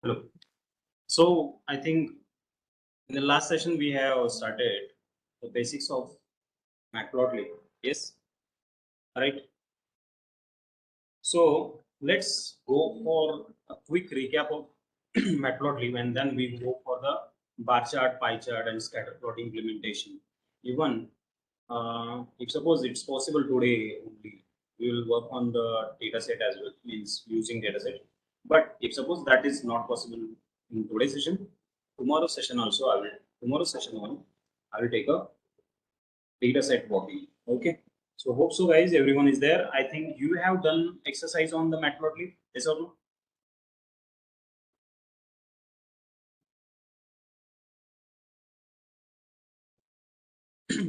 Hello. So I think in the last session we have started the basics of Matplotlib. Yes, right. So let's go for a quick recap of Matplotlib, and then we go for the bar chart, pie chart, and scatter plot implementation. Even if suppose it's possible today only, we will work on the data set as well, means using data set. But if suppose that is not possible in today's session, tomorrow's session also tomorrow's session one, I will take a data set working. Okay. So hope so guys, everyone is there. I think you have done exercise on the Matplotlib, yes or no?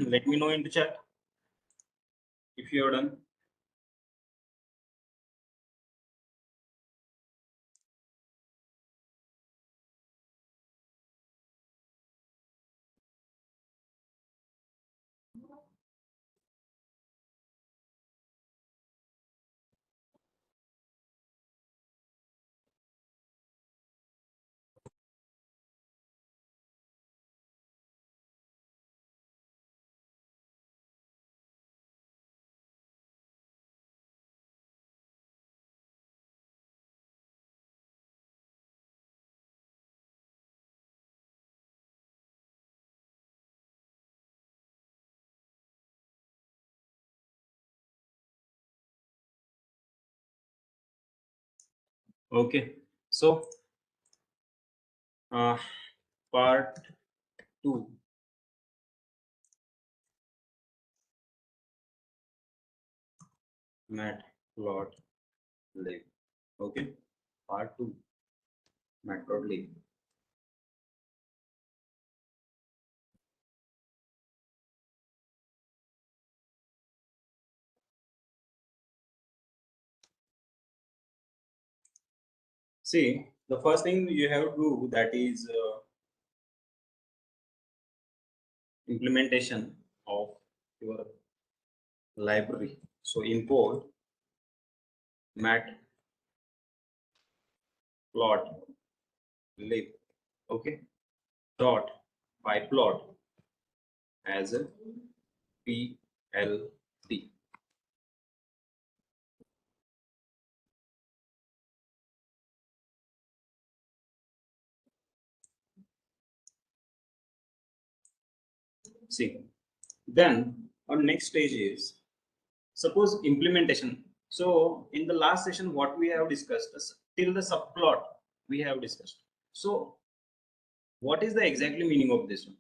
Let me know in the chat if you have done. Okay. So uh, part 2. Matplotlib. Okay. Part 2. Matplotlib. See, the first thing you have to do, that is implementation of your library. So import matplotlib, okay, dot pyplot as a PLT. See, then our next stage is suppose implementation. So in the last session, what we have discussed till the subplot we have discussed. So what is the exactly meaning of this one?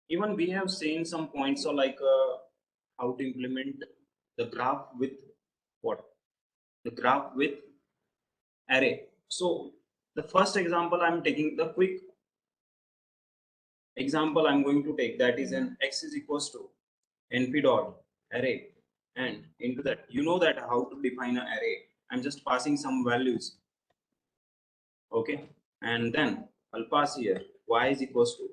Even we have seen some points, or like how to implement the graph with what? The graph with array. So the first example, I'm taking the quick example I'm going to take, that is an x is equals to np dot array, and into that you know that how to define an array. I'm just passing some values, okay, and then I'll pass here y is equals to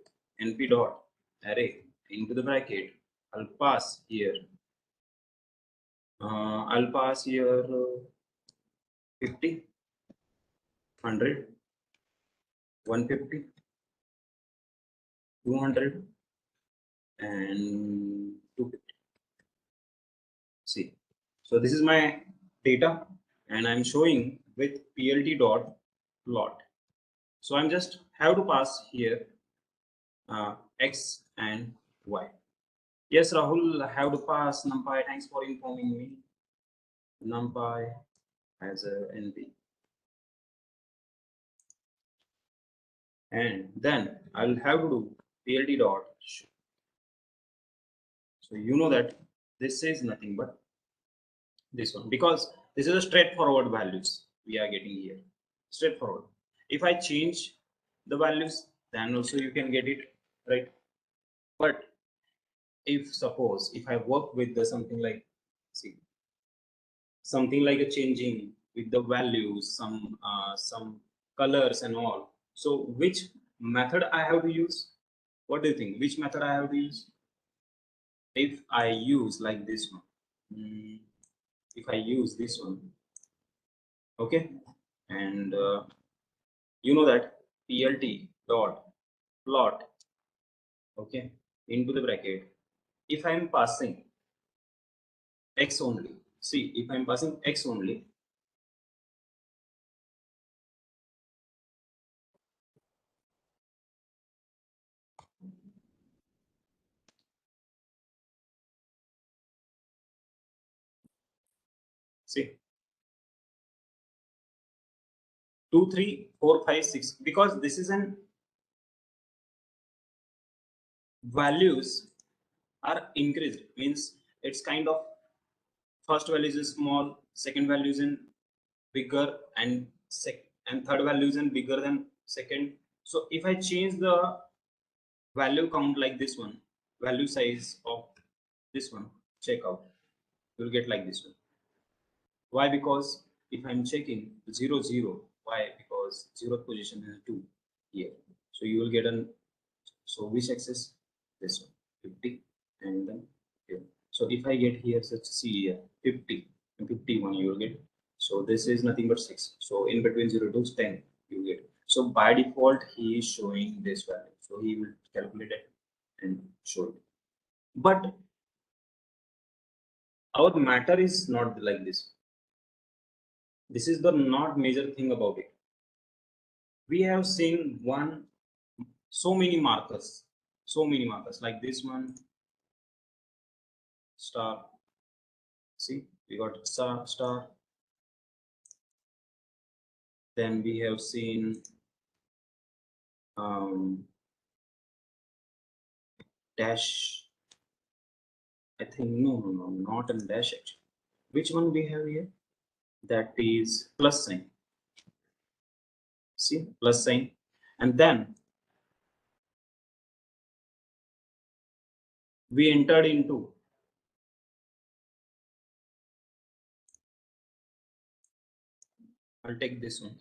np dot array, into the bracket I'll pass here I'll pass here 50, 100, 150, 200, and 250. See, so this is my data, and I'm showing with plt dot plot. So I'm just have to pass here x and y. Yes, Rahul, I have to pass numpy. Thanks for informing me. Numpy as a np, and then I'll have to do plt dot show. So you know that this is nothing but this one, because this is a straightforward values we are getting here, straightforward. If I change the values, then also you can get it right. But if suppose if I work with the something like, see, something like a changing with the values, some colors and all, so which method I have to use? What do you think, which method I have to use? If I use like this one, if I use this one, okay, and You know that plt dot plot, okay, into the bracket. If I'm passing x only, see, if I'm passing x only, see, 2 3 4 5 6, because this is an values are increased, means it's kind of first value is small, second value is in bigger, and and third value is in bigger than second. So if I change the value count like this one, value size of this one, check out, you'll get like this one. Why? Because if I'm checking 0 0, why? Because 0th position is 2 here. So you will get an, so which axis? This one, 50, and then here. So if I get here, such see here 50 and 51, you will get. So this is nothing but 6. So in between 0 to 10, you get. So by default, he is showing this value. So he will calculate it and show it. But our matter is not like this. This is the not major thing about it. We have seen so many markers like this one, star. See, we got star. Then we have seen dash. I think no, not a dash actually. Which one we have here? That is plus sign. See, plus sign, and then we entered into I'll take this one.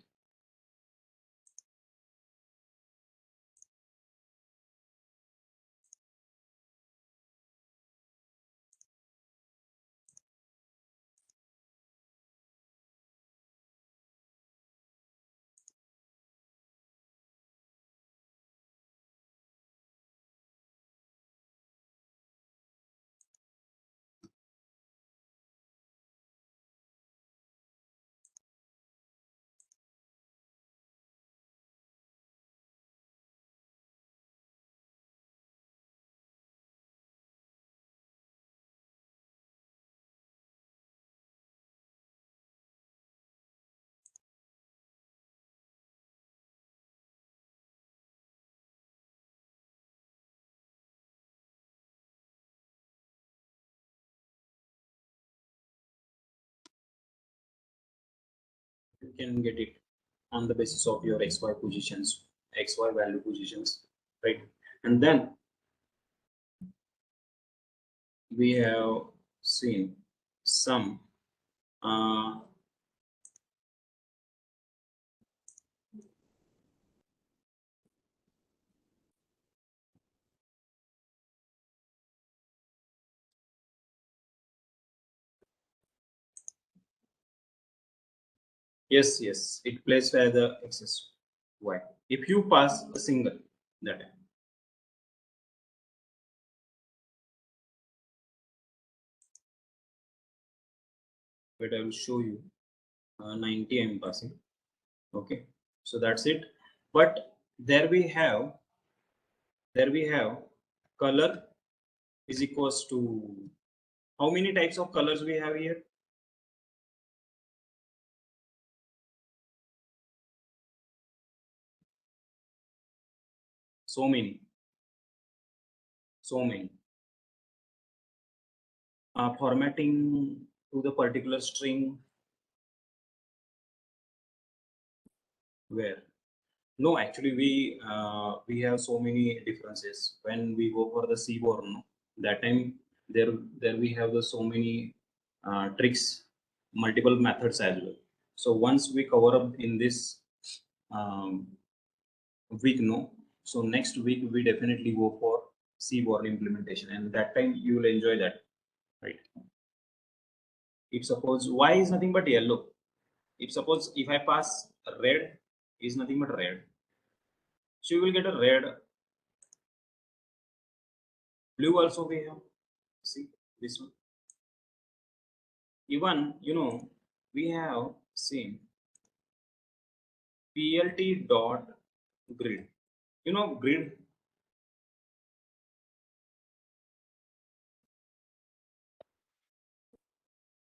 You can get it on the basis of your xy positions, xy value positions, right? And then we have seen some yes, it plays where the excess y. If you pass a single that time, but I will show you 90 I'm passing. Okay, so that's it. But there we have color is equals to, how many types of colors we have here? So many. Formatting to the particular string, where? No, actually we have so many differences. When we go for the seaborn, that time there we have the so many tricks, multiple methods as well. So once we cover up in this um, week, no. So next week we definitely go for seaborn implementation, and that time you will enjoy that, right? If suppose y is nothing but yellow, if suppose if I pass red, is nothing but red. So you will get a red. Blue also we have. See this one. Even we have same PLT dot grid. Grid,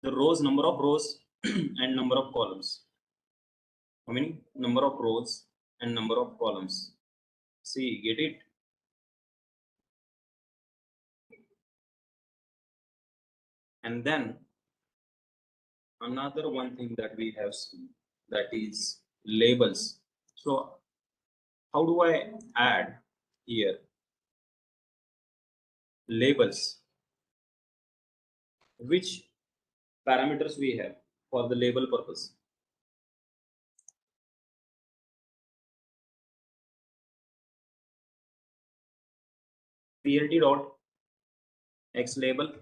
the rows, number of rows and number of columns. How many? Number of rows and number of columns. See, get it? And then another one thing that we have seen, that is labels. So how do I add here labels? Which parameters we have for the label purpose? PLT dot X label,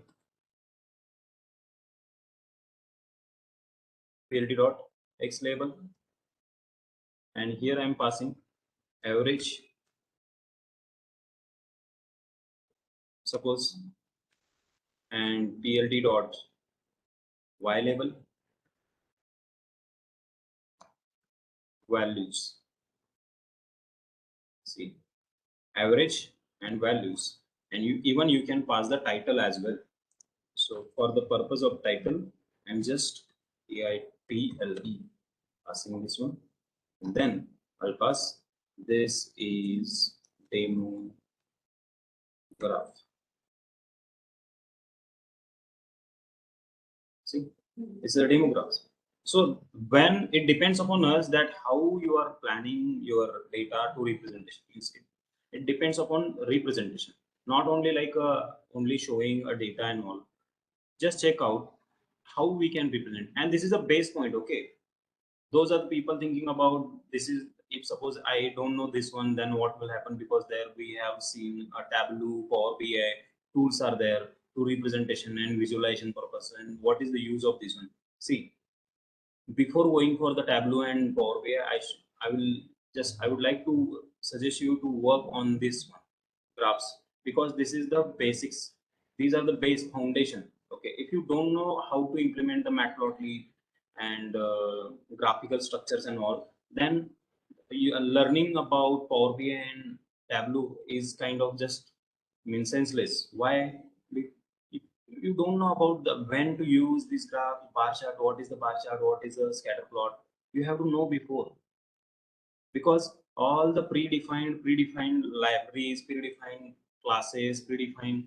PLT dot X label, and here I am passing average, suppose, and PLT dot Y label, values. See, average and values, and you can pass the title as well. So for the purpose of title, I'm just title passing this one, and then I'll pass this is demo graph. See, it's a demo graph. So when it depends upon us that how you are planning your data to representation. It depends upon representation, not only like only showing a data and all. Just check out how we can represent, and this is a base point. Okay, those are the people thinking about this is, if suppose I don't know this one, then what will happen, because there we have seen a Tableau, Power BI tools are there to representation and visualization purpose, and what is the use of this one? See, before going for the Tableau and Power BI, I would like to suggest you to work on this one, graphs, because this is the basics. These are the base foundation. Okay, if you don't know how to implement the Matplotlib and graphical structures and all, then you are learning about Power BI and Tableau is kind of just mean senseless. Why? If you don't know about the when to use this graph, bar chart, what is the bar chart, what is the scatter plot, you have to know before, because all the predefined libraries, predefined classes, predefined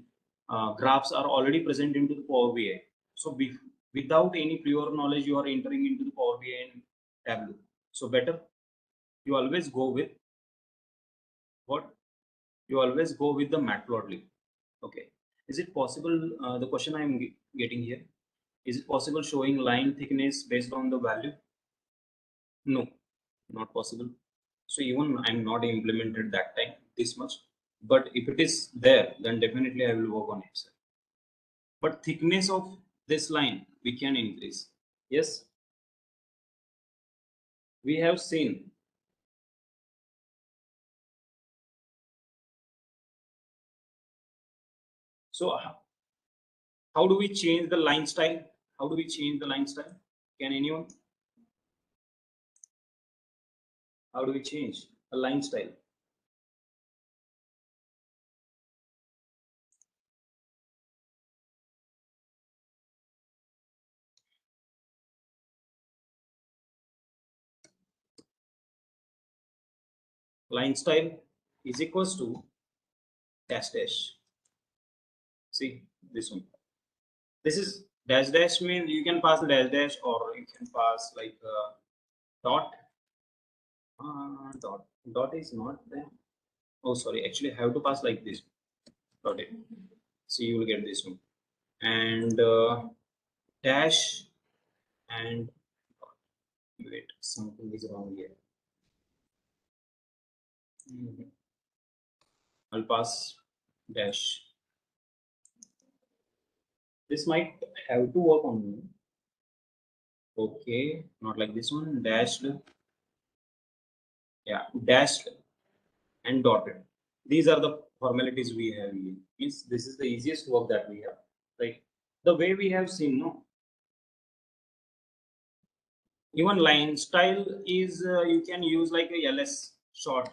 graphs are already present into the Power BI. So without any prior knowledge, you are entering into the Power BI and Tableau. So better you always go with what? You always go with the Matplotlib. Okay. Is it possible? The question I am getting here: is it possible showing line thickness based on the value? No, not possible. So even I'm not implemented that time this much, but if it is there, then definitely I will work on it. But thickness of this line we can increase. Yes, we have seen. So how do we change the line style? How do we change the line style? Can anyone? How do we change a line style? Line style is equals to dash dash. See this one. This is dash dash means you can pass the dash dash, or you can pass like dot. Dot is not there. Oh, sorry. Actually, I have to pass like this. Dot it. So you will get this one. And dash and wait, something is wrong here. I'll pass dash. This might have to work on me. Okay, not like this one. Dashed Yeah, dashed and dotted. These are the formalities we have here. Means this is the easiest work that we have. Right. The way we have seen, no. Even line style is you can use like a ls short,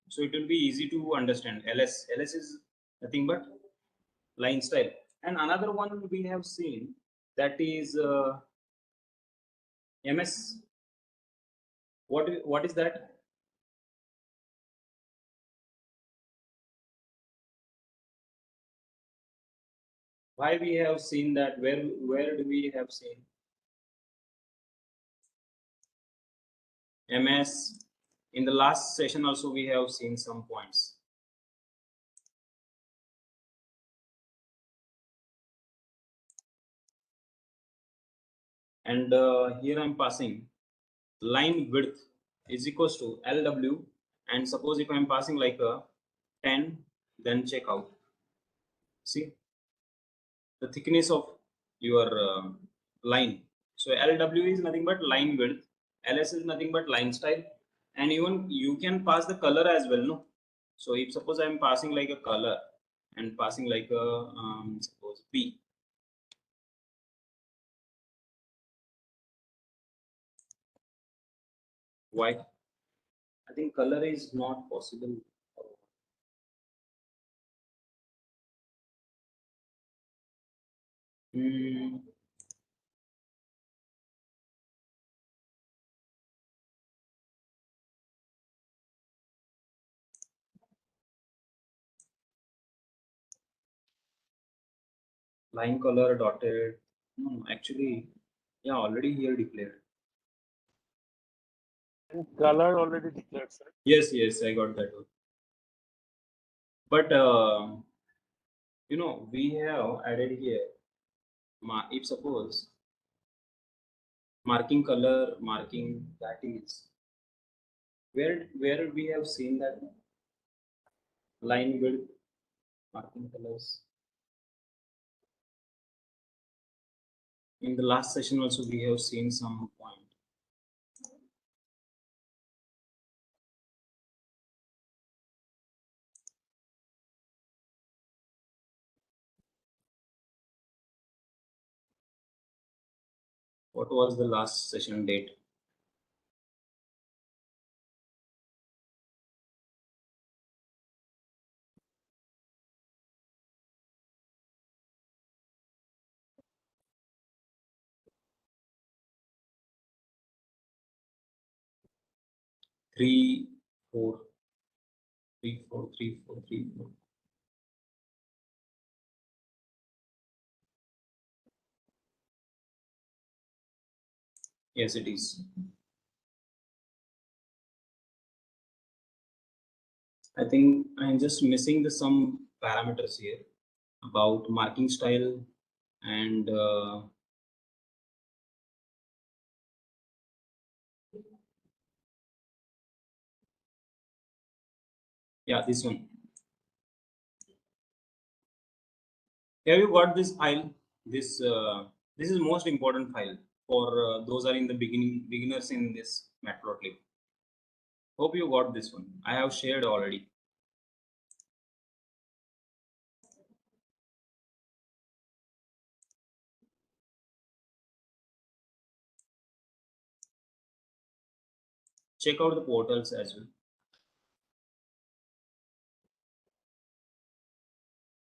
so it will be easy to understand. ls is nothing but line style. And another one we have seen, that is ms. What is that? Why we have seen that? Where do we have seen ms? In the last session also we have seen some points. And here I'm passing line width is equals to lw, and suppose if I'm passing like a 10, then check out. See the thickness of your line. So lw is nothing but line width, ls is nothing but line style, and even you can pass the color as well, no? So if suppose I'm passing like a color and passing like a suppose p. Why? I think color is not possible. Hmm. Line color dotted. No, actually, yeah, already here declared. And color already declared, sir. Yes, yes, I got that one. But we have added here. If suppose marking color, marking that is where we have seen that line width, marking colors. In the last session also we have seen some point. What was the last session date? Three, four, 3, 4, 3, 4, 3, 4. Yes, it is. I think I'm just missing the some parameters here about marking style and yeah, this one. Have you got this file? This is most important file for those are in the beginners in this Matplotlib. Hope you got this one. I have shared already. Check out the portals as well.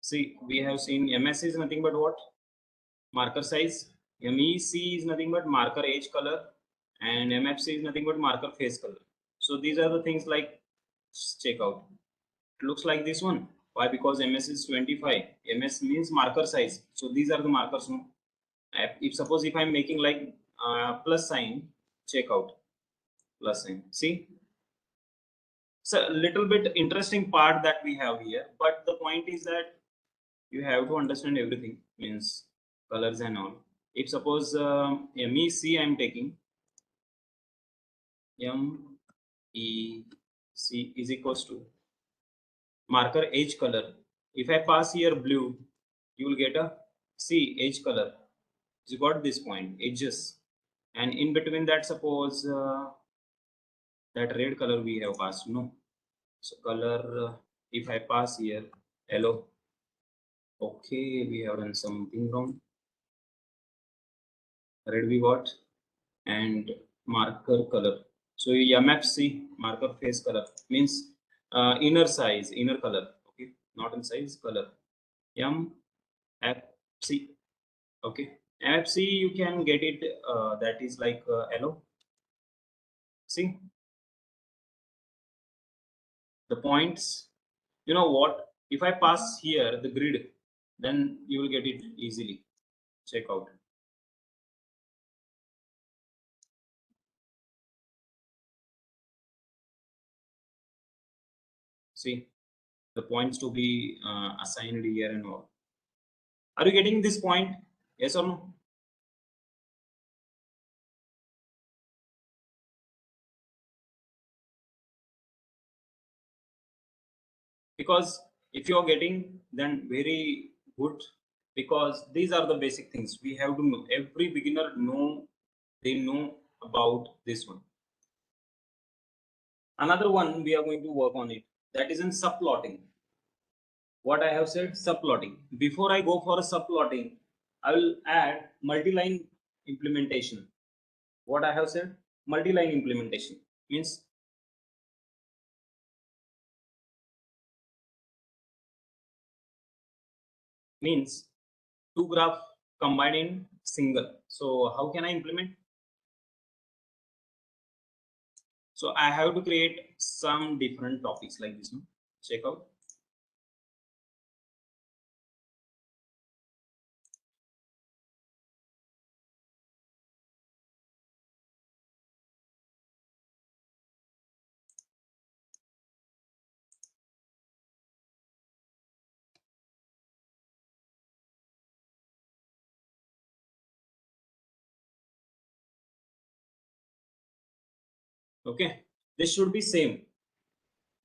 See, we have seen MS is nothing but what? Marker size. MEC is nothing but marker edge color, and MFC is nothing but marker face color. So these are the things like check out. It looks like this one. Why? Because MS is 25. MS means marker size. So these are the markers. No? If suppose if I'm making like plus sign, check out plus sign. See, so a little bit interesting part that we have here. But the point is that you have to understand everything. Means colors and all. If suppose MEC I'm taking, MEC is equals to marker edge color. If I pass here blue, you will get a C edge color. You got this point edges, and in between that suppose that red color we have passed, no? So color, if I pass here, yellow, okay, we have done something wrong. Red we got, and marker color. So MFC, marker face color, means inner size, inner color, okay, not in size, color. MFC, okay. MFC you can get it, that is like yellow. See the points. You know what? If I pass here the grid, then you will get it easily. Check out. See the points to be assigned here and all. Are you getting this point? Yes or no? Because if you are getting, then very good, because these are the basic things we have to know. Every beginner they know about this one. Another one we are going to work on it, that is in subplotting. What I have said, subplotting. Before I go for a subplotting, I will add multi-line implementation. What I have said, multi-line implementation means two graph combined in single. So how can I implement? So I have to create some different topics like this one. Check out. Okay, this should be same.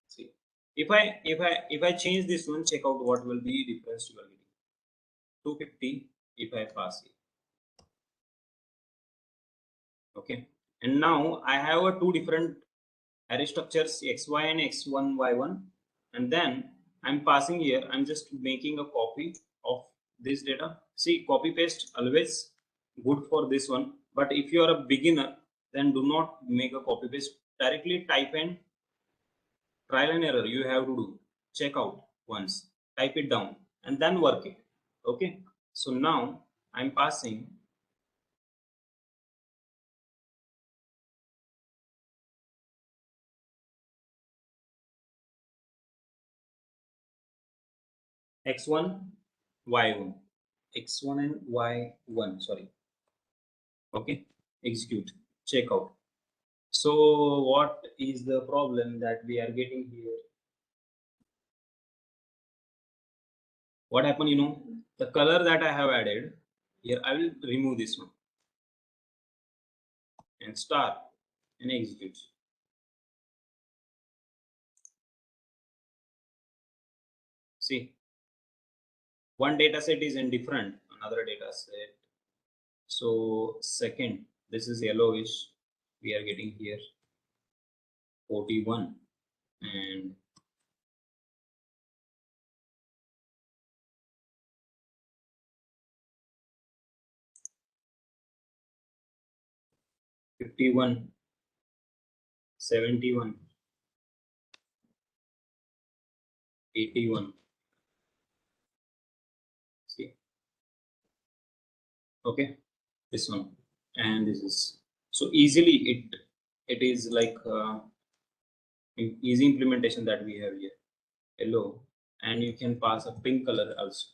See, if I change this one, check out what will be difference you are getting. 250 if I pass it. Okay, and now I have a two different array structures, xy and x1 y1, and then I'm passing here. I'm just making a copy of this data. See, copy paste always good for this one, but if you are a beginner, then do not make a copy paste. Directly type and trial and error you have to do. Check out once, type it down, and then work it. Okay, so now I'm passing x1 y1, x1 and y1, sorry. Okay, execute, check out. So what is the problem that we are getting here? What happened, the color that I have added here, I will remove this one and start and execute. See, one data set is indifferent, another data set. So second, this is yellowish, we are getting here 41, and '51, '71, '81. See, okay, this one, and this is so easily it is like easy implementation that we have here. Yellow, and you can pass a pink color also.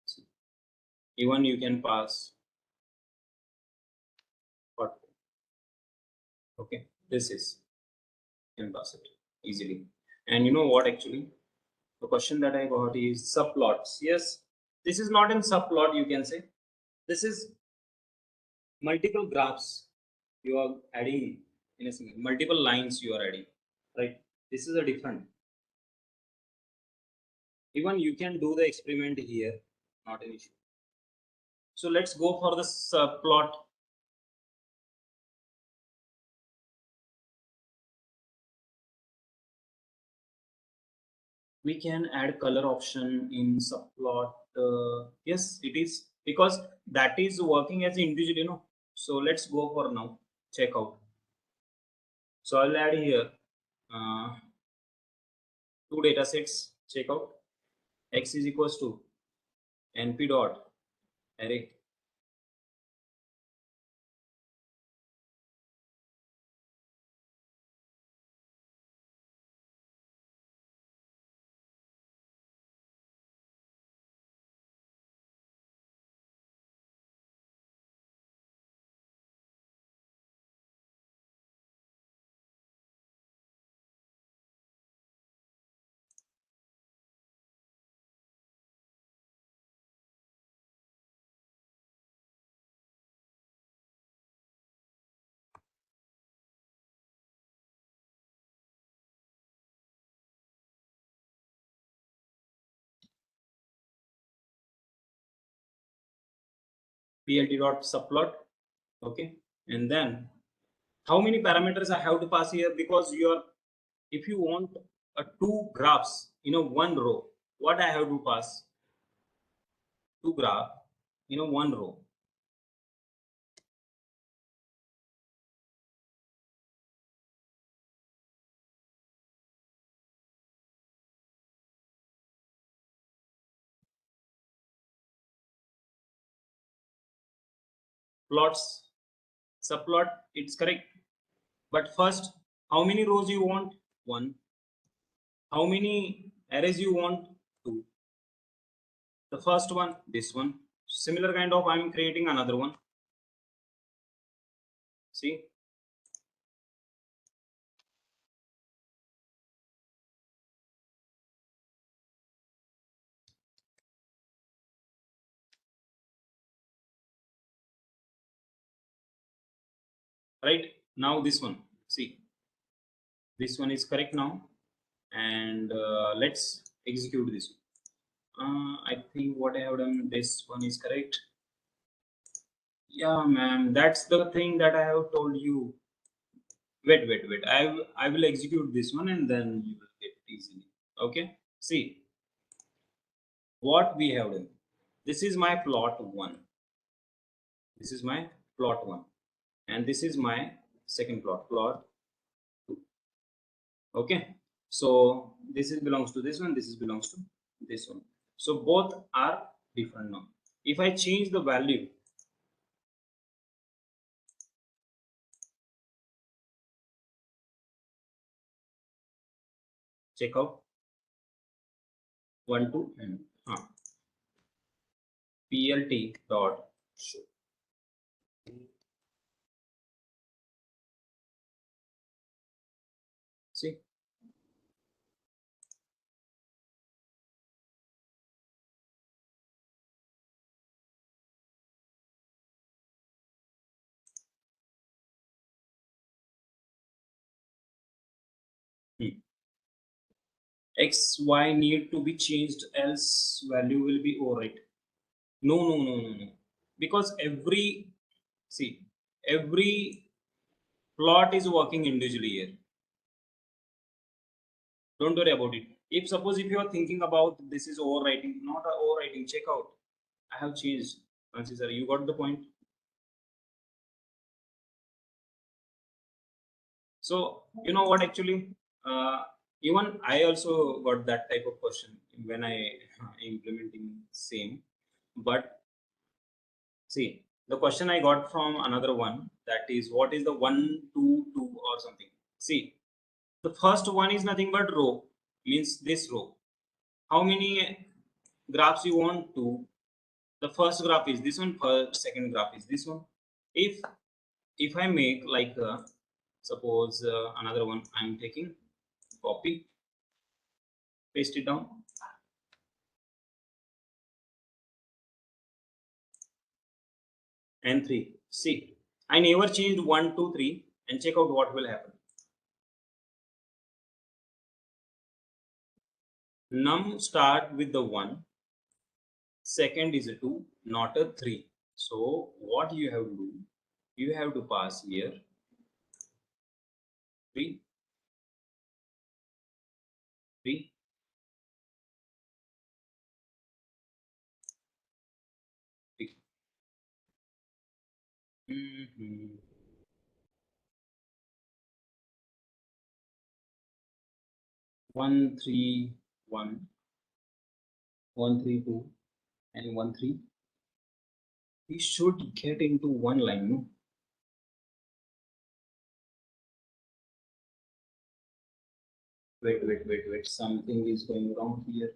See, even you can pass what? Okay, this is, you can pass it easily. And you know what, actually the question that I got is subplots. Yes, this is not in subplot, you can say. This is multiple graphs you are adding in a single, multiple lines you are adding, right? This is a different. Even you can do the experiment here, not an issue. So let's go for the subplot. we can add color option in subplot. Yes, it is, because that is working as individual, so let's go for now. Check out. So I'll add here uh, two data sets. Check out. X is equals to np dot array plt dot subplot. Okay, and then how many parameters I have to pass here, because if you want two graphs in a one row, what I have to pass? Two graph in a one row. Plots, subplot, it's correct. But first, how many rows you want? One. How many arrays you want? Two. The first one, this one. Similar kind of, I'm creating another one. See? Right? Now this one. See? This one is correct now. And let's execute this one. I think what I have done, this one is correct. Yeah, ma'am. That's the thing that I have told you. Wait. I will execute this one and then you will get it easily. Okay? See what we have done. This is my plot one. This is my plot one. And this is my second plot two. Okay? So this is belongs to this one, this is belongs to this one. So both are different now. If I change the value, check out 1 2 and plt dot show. See, x y need to be changed, else value will be overwrite. No, because every plot is working individually here. Don't worry about it. If suppose if you are thinking about this is overwriting, not a overwriting, check out. I have changed. Francis sir, you got the point. So you know what actually, even I also got that type of question when I implementing same. But see, the question I got from another one, that is what is the 1 2 2 or something. See, the first one is nothing but row, means this row. How many graphs you want to? The first graph is this one, first second graph is this one. If I make like suppose another one, I'm taking, copy, paste it down, and 3. See, I never changed 1 2 3, and check out what will happen. Num start with the 1, second is a 2, not a 3. So what you have to do, you have to pass here 3 3 Mhm. 131, 132, and 13. We should get into one line, no? Wait. Something is going wrong here.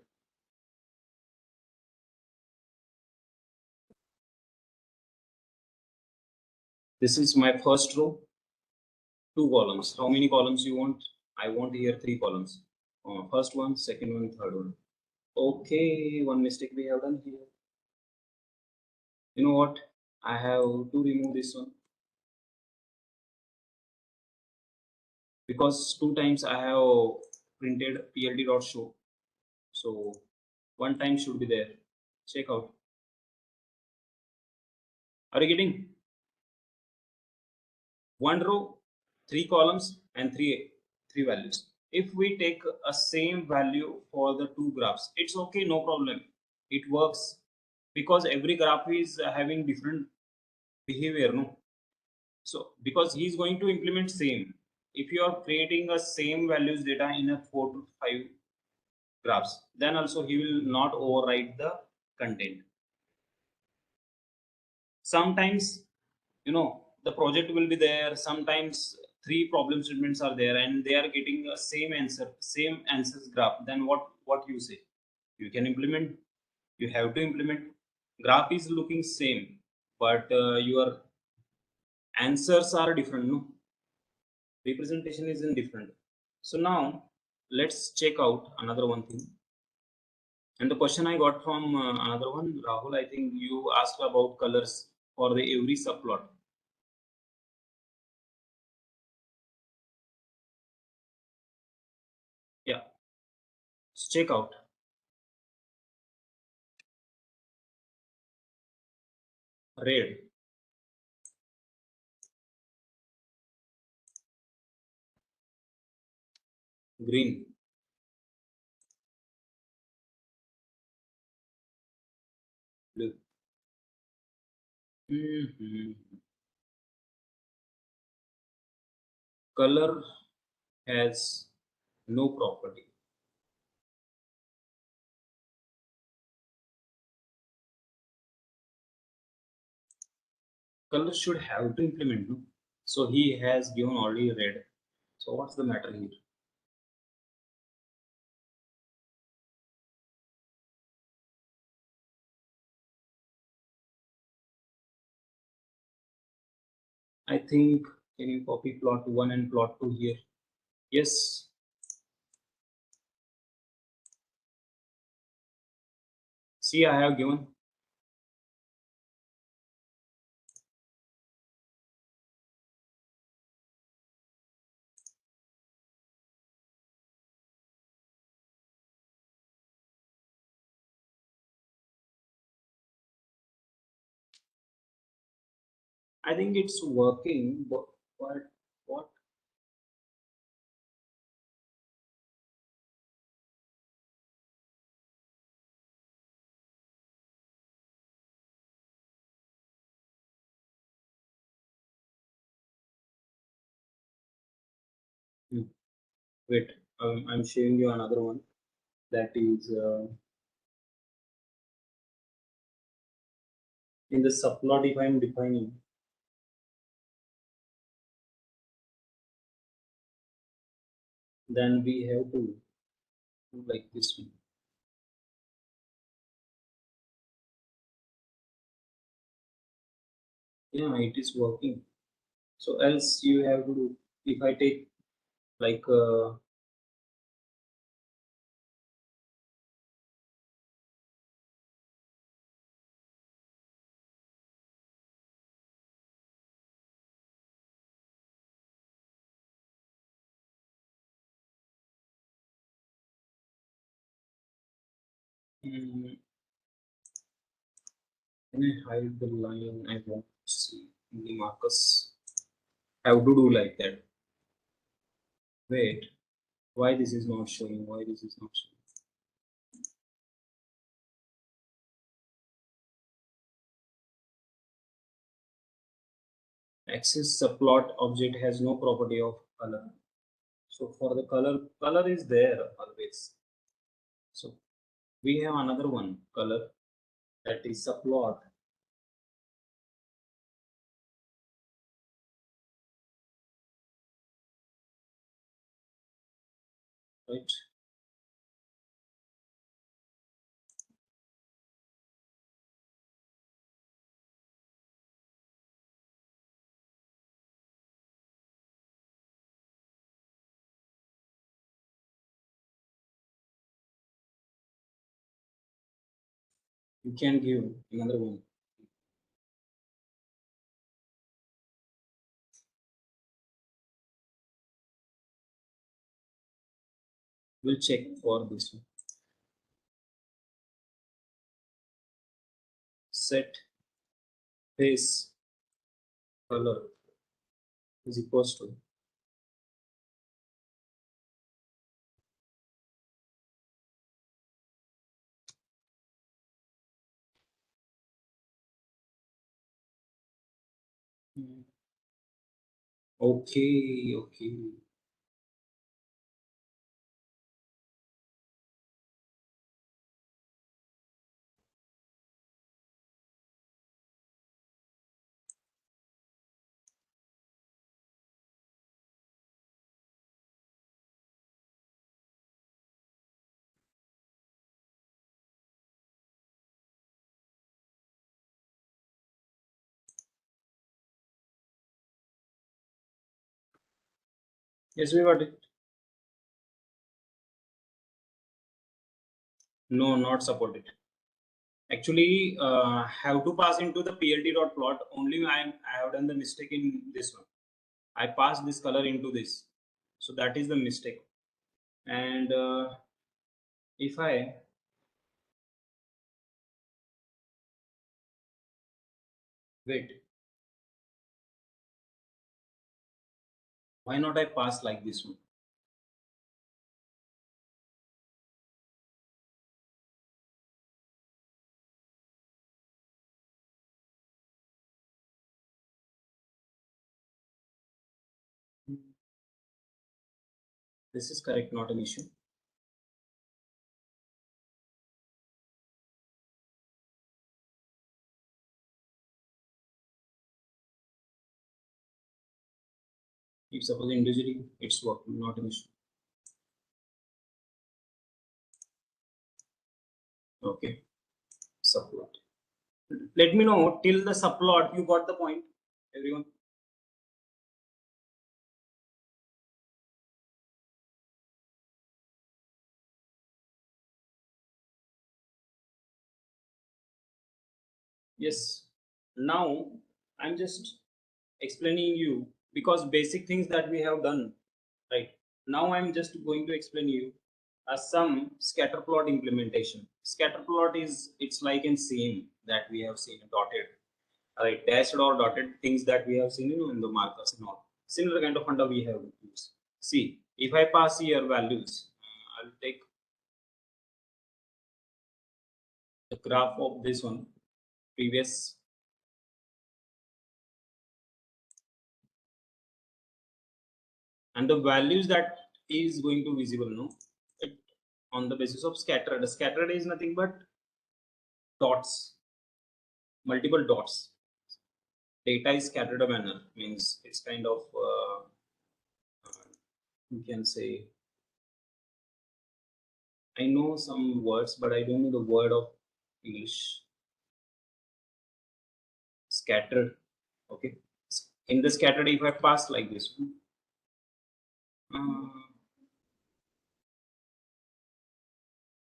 This is my first row, two columns. How many columns you want? I want here three columns. First one, second one, third one. Okay, one mistake we have done here. You know what? I have to remove this one because two times I have printed pld.show. So one time should be there. Check out. Are you getting? One row, three columns, and three values. If we take a same value for the two graphs, it's okay, no problem. It works because every graph is having different behavior, no? So because he's going to implement same. If you are creating a same values data in a 4 to 5 graphs, then also he will not override the content. Sometimes, the project will be there. Sometimes three problem statements are there and they are getting a same answers graph. Then what you say? You can implement. You have to implement. Graph is looking same, but your answers are different. No, representation is in different. So now let's check out another one thing. And the question I got from another one, Rahul, I think you asked about colors for the every subplot. Yeah, so check out red, green, blue. Mhm. Color has no property. Color should have to implement. No? So he has given already red. So what's the matter here? I think can you copy plot one and plot two here? Yes. See, I have given. I think it's working, but what? Hmm. Wait, I'm showing you another one. That is in the subplot. If I'm defining, then we have to do like this one. Yeah, it is working. So else you have to do. If I take like mm, can I hide the line I want to see in the markers? I have to do like that. Wait, why this is not showing? Why this is not showing? Axis subplot object has no property of color. So for the color is there always. So we have another one, color, that is subplot. Right. You can give another one. We'll check for this one. Set face color is equals to okay. Yes, we got it. No, not supported. Actually, have to pass into the plt.plot. Only I have done the mistake in this one. I passed this color into this, so that is the mistake. And if I wait, why not I pass like this one? This is correct, not an issue. If suppose individually it's working, not an issue. Okay, subplot. Let me know till the subplot you got the point, everyone. Yes. Now I'm just explaining you because basic things that we have done, right? Now I'm just going to explain you some scatter plot implementation. Scatter plot is it's like in same that we have seen dotted, right? Dashed or dotted things that we have seen in the markers and all. Similar kind of funda we have used. See, if I pass here values, I'll take the graph of this one previous, and the values that is going to visible, no, it, on the basis of scattered. Scattered is nothing but dots, multiple dots. Data is scattered a manner, means it's kind of you can say, I know some words but I don't know the word of English. Scattered. Okay, in the scattered, if I pass like this one,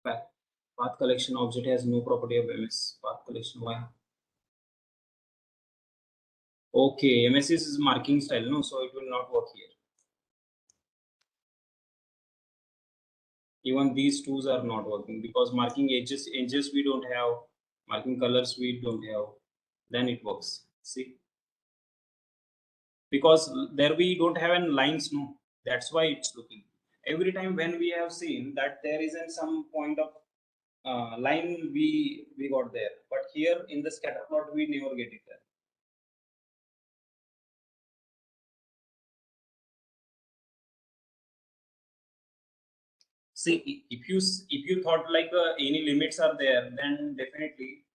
path collection object has no property of ms. Path collection, why? Okay, ms is marking style, no, so it will not work here. Even these tools are not working because marking edges we don't have, marking colors we don't have, then it works. See, because there we don't have any lines, no, that's why it's looking. Every time when we have seen that there isn't some point of line we got there, but here in the scatter plot we never get it there. See, if you thought like any limits are there, then definitely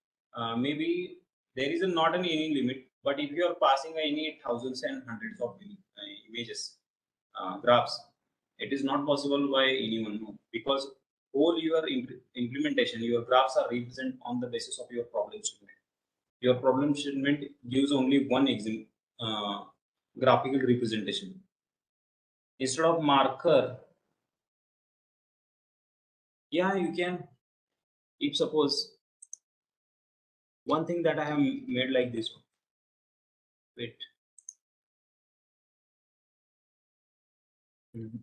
maybe there is not an any limit. But if you are passing any thousands and hundreds of images, graphs, it is not possible by anyone, no, because all your implementation, your graphs are represented on the basis of your problem statement. Your problem statement gives only one graphical representation. Instead of marker, yeah, you can. If suppose one thing that I have made like this one, wait. Mhm.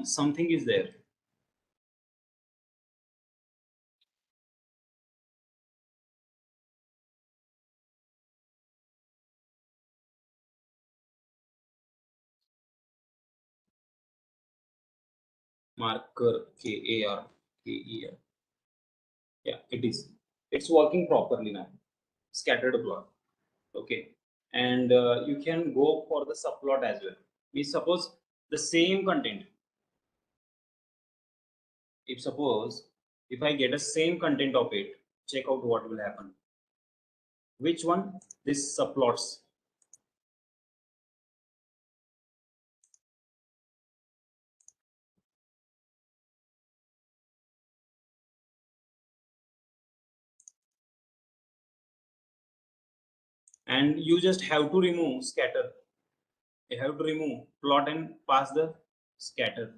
Something is there. Marker KAR. Yeah, it is. It's working properly now. Scattered plot. Okay, and you can go for the subplot as well. We suppose the same content. If suppose if I get a same content of it, check out what will happen. Which one? This subplots. And you just have to remove scatter. You have to remove plot and pass the scatter.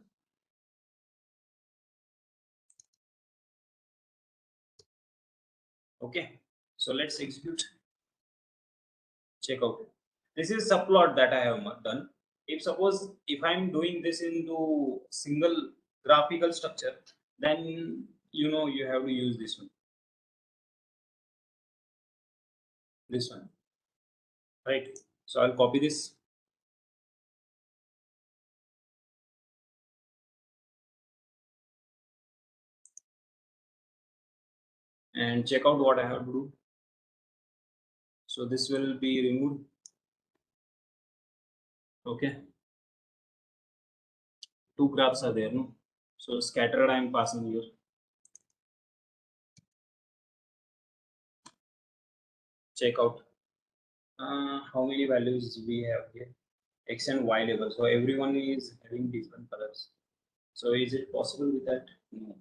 Okay, so let's execute. Check out. This is subplot that I have done. If suppose if I'm doing this into single graphical structure, then you have to use this one. This one, right? So I'll copy this and check out what I have to do. So this will be removed. Okay, two graphs are there, no? So scattered I am passing here. Check out how many values we have here. X and Y level. So everyone is having different colors. So is it possible with that? No.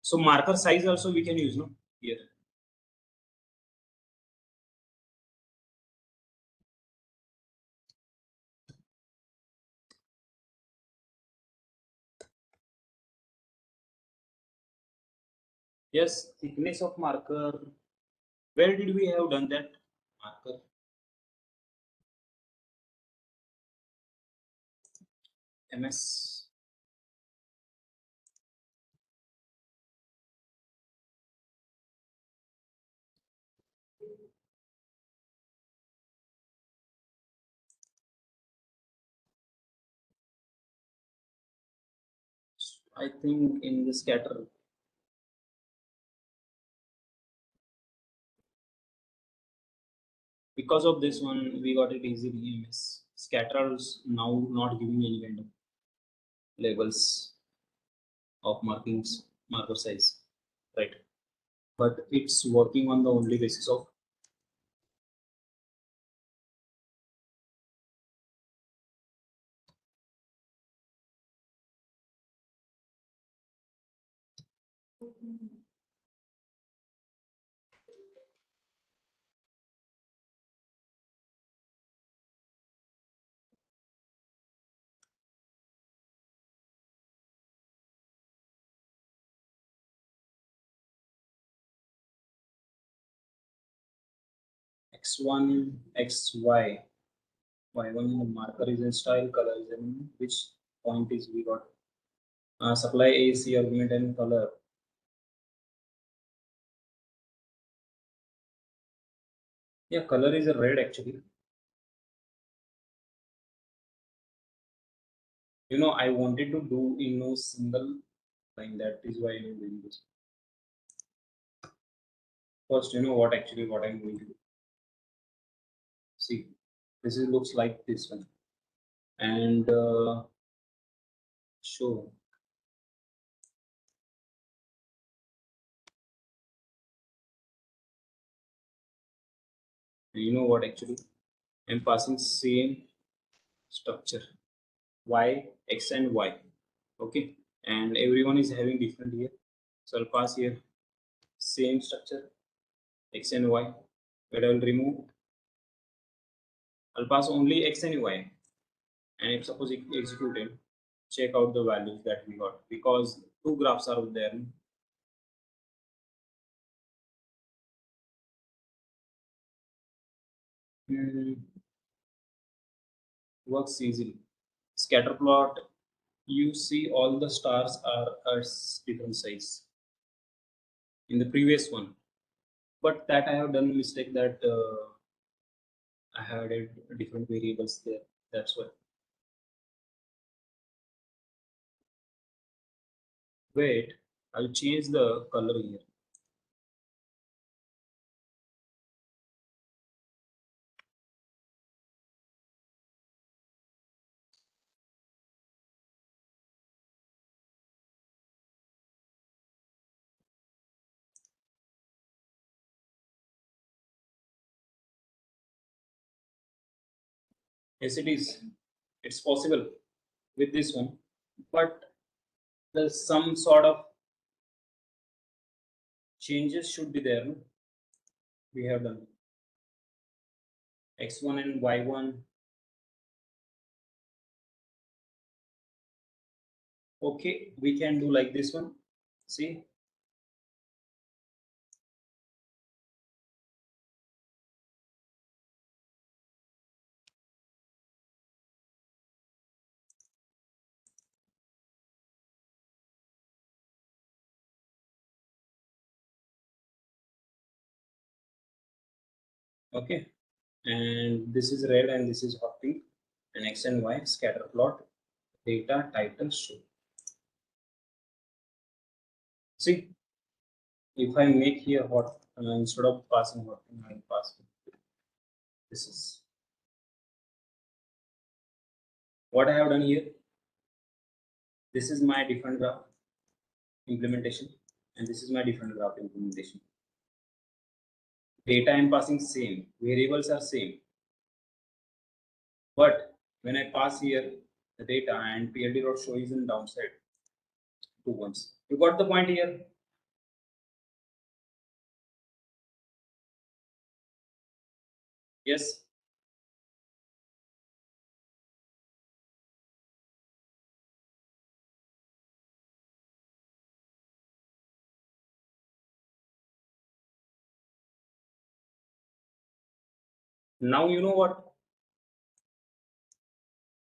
So marker size also we can use, no? Here. Yes, thickness of marker. Where did we have done that? Marker. MS. I think in the scatter. Because of this one, we got it easily. MS. Scatters now not giving any kind of labels of marker size, right? But it's working on the only basis of x1, xy. Y1 the marker is in style, color is in which point is we got. Supply AC argument and color. Yeah, color is a red actually. I wanted to do in no single line. That is why I'm doing this. First, you know what actually what I'm going to do. See, this is looks like this one, and show. You know what actually? I'm passing same structure y, x, and y. Okay, and everyone is having different here. So I'll pass here same structure x and y, but I will remove. I'll pass only x and y, and if suppose it executed, check out the values that we got because two graphs are there. Hmm, works easily. Scatter plot, you see all the stars are different size in the previous one, but that I have done mistake that I have added different variables there. That's why. Wait, I'll change the color here. Yes, it is. It's possible with this one, but there's some sort of changes should be there. No? We have done x1 and y1. Okay, we can do like this one. See, okay, and this is red and this is hot pink, and x and y scatter plot data title show. See, if I make here hot instead of passing hot pink, I'll pass this is what I have done here. This is my different graph implementation, and this is my different graph implementation. Data I'm passing same, variables are same, but when I pass here the data and PLD dot show is in downside two ones. You got the point here? Yes. Now you know what?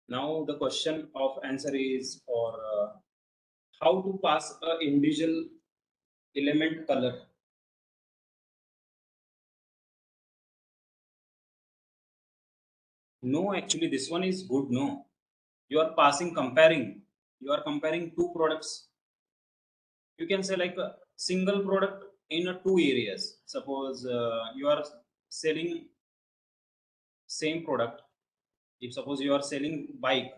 Now the question of answer is for how to pass a individual element color. No, actually this one is good. No, you are passing comparing. You are comparing two products. You can say like a single product in a two areas. Suppose you are selling same product. If suppose you are selling bike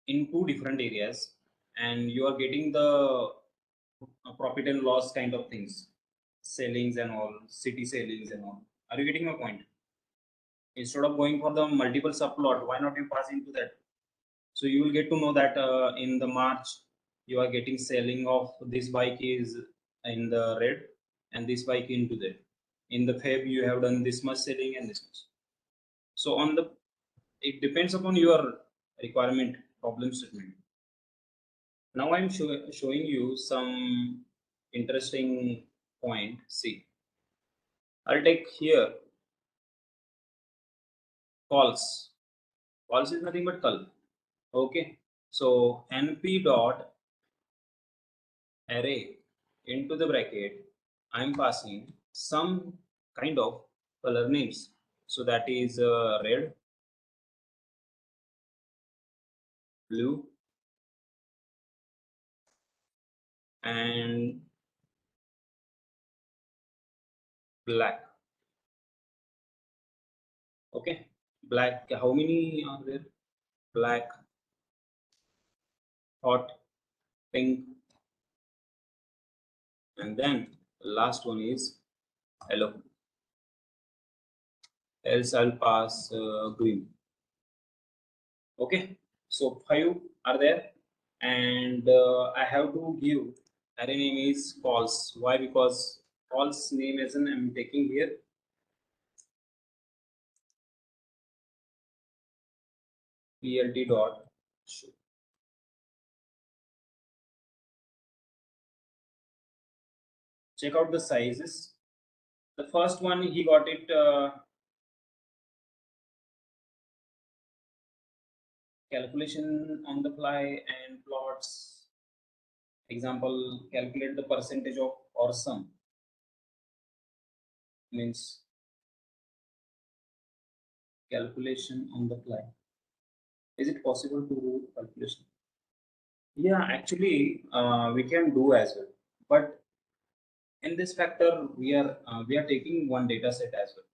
in two different areas and you are getting the profit and loss kind of things, sellings and all, city sellings and all. Are you getting my point? Instead of going for the multiple subplot, why not you pass into that? So you will get to know that in the March you are getting selling of this bike is in the red and this bike into that. In the Feb you have done this much selling and this much. So on the it depends upon your requirement problem statement. Now I'm showing you some interesting point. See, I'll take here calls. Calls is nothing but call. Okay. So np dot array into the bracket. I'm passing some kind of color names. So that is red, blue, and black. Okay, black. How many are there? Black, hot, pink, and then last one is yellow. Else I'll pass green. Okay, so 5 are there, and I have to give array name is false. Why? Because false name is an I'm taking here. PLT dot show. Check out the sizes. The first one he got it calculation on the fly and plots. Example, calculate the percentage of or sum, means calculation on the fly. Is it possible to do calculation? Yeah, actually, we can do as well. But in this factor, we are taking one data set as well.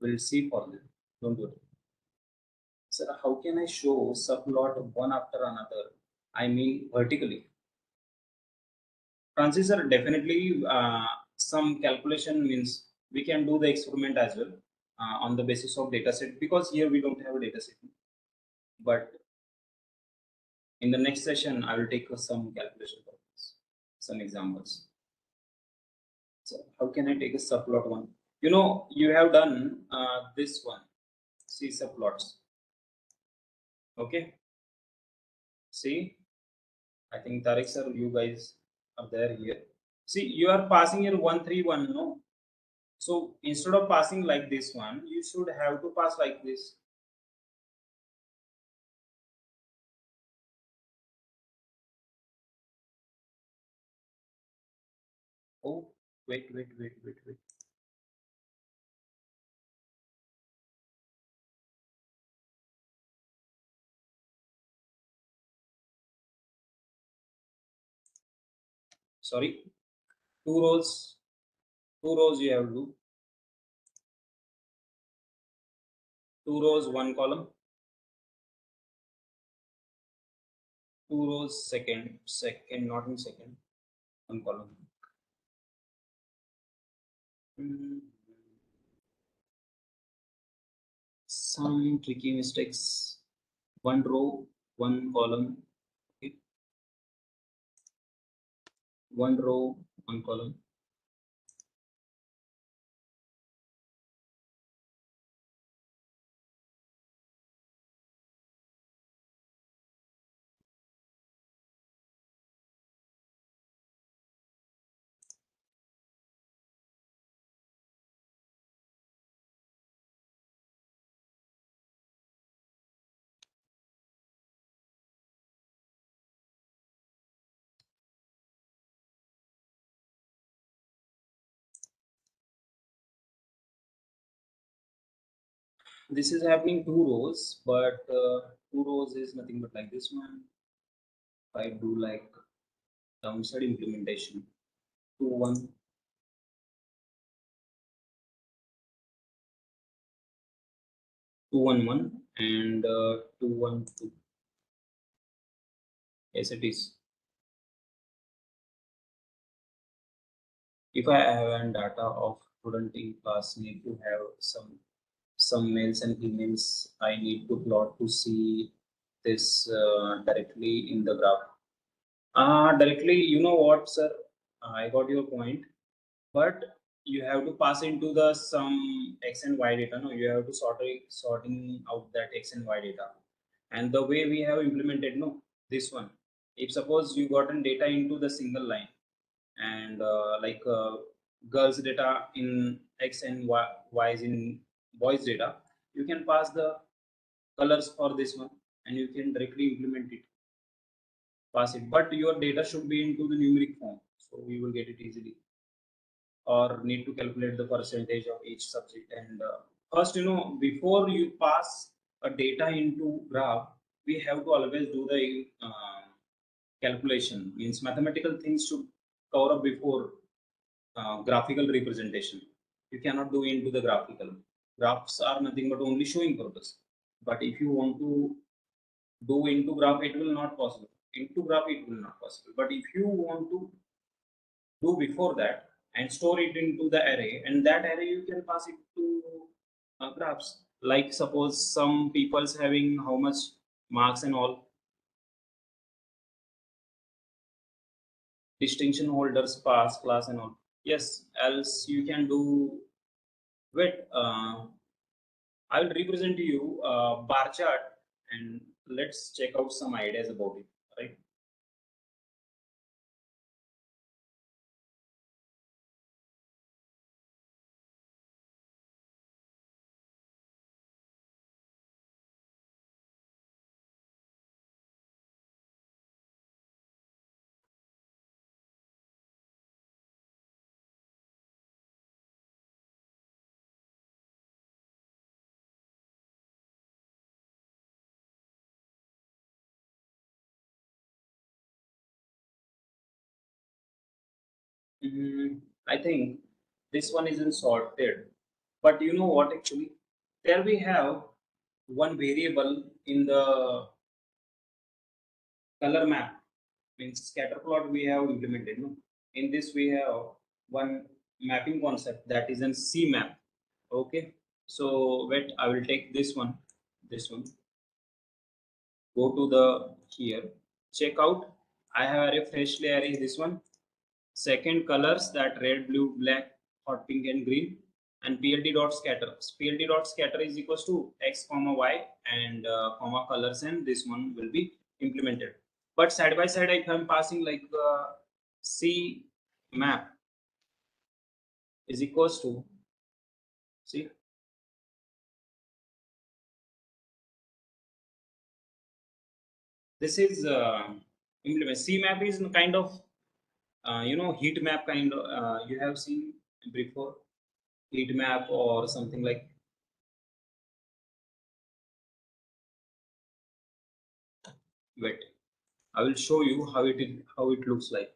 We'll see for this. Don't worry. Sir, how can I show subplot one after another? I mean vertically. Francis, sir, definitely some calculation means we can do the experiment as well on the basis of data set, because here we don't have a data set. But in the next session, I will take some calculation for this, some examples. So how can I take a subplot one? You know, you have done this one. See subplots. Okay. See, I think Tariq sir, you guys are there here. See, you are passing here 131, no? So instead of passing like this one, you should have to pass like this. Oh, wait. Sorry, two rows. Two rows you have to do. Two rows, one column. Two rows, second, not in second, one column. Some tricky mistakes. One row, one column. Okay. One row, one column. This is happening two rows, but two rows is nothing but like this one. If I do like downside implementation, 2 1 2 1 1 and 2 1 2. Yes, it is. If I have an data of student in class, need to have some males and females, I need to plot to see this directly in the graph. Directly, you know what, sir? I got your point, but you have to pass into the some x and y data. No, you have to sorting out that x and y data. And the way we have implemented, no, this one. If suppose you gotten data into the single line, and like girls data in x and y is in boys data, you can pass the colors for this one, and you can directly implement it, pass it, but your data should be into the numeric form, so you will get it easily. Or need to calculate the percentage of each subject. And first, you know, before you pass a data into graph, we have to always do the calculation, means mathematical things should cover up before graphical representation. You cannot do into the graphical. Graphs are nothing but only showing purpose. But if you want to do into graph, it will not possible. Into graph, it will not possible. But if you want to do before that and store it into the array, and that array you can pass it to graphs. Like suppose some people's having how much marks and all, distinction holders, pass, class and all. Yes, else you can do. Wait, I will represent to you bar chart, and let's check out some ideas about it. Right. I think this one isn't sorted, but you know what actually? There we have one variable in the color map, means scatter plot we have implemented. No? In this we have one mapping concept that is an C map. Okay, so wait, I will take this one, go to the here, check out. I have a freshly array this one. Second colors that red, blue, black, hot pink and green, and plt dot scatter. Plt dot scatter is equals to x comma y and comma colors, and this one will be implemented. But side by side, if I'm passing like C map is equals to, see, this is implement. C map is kind of heat map kind of, you have seen before, heat map or something like. Wait, I will show you how it looks like.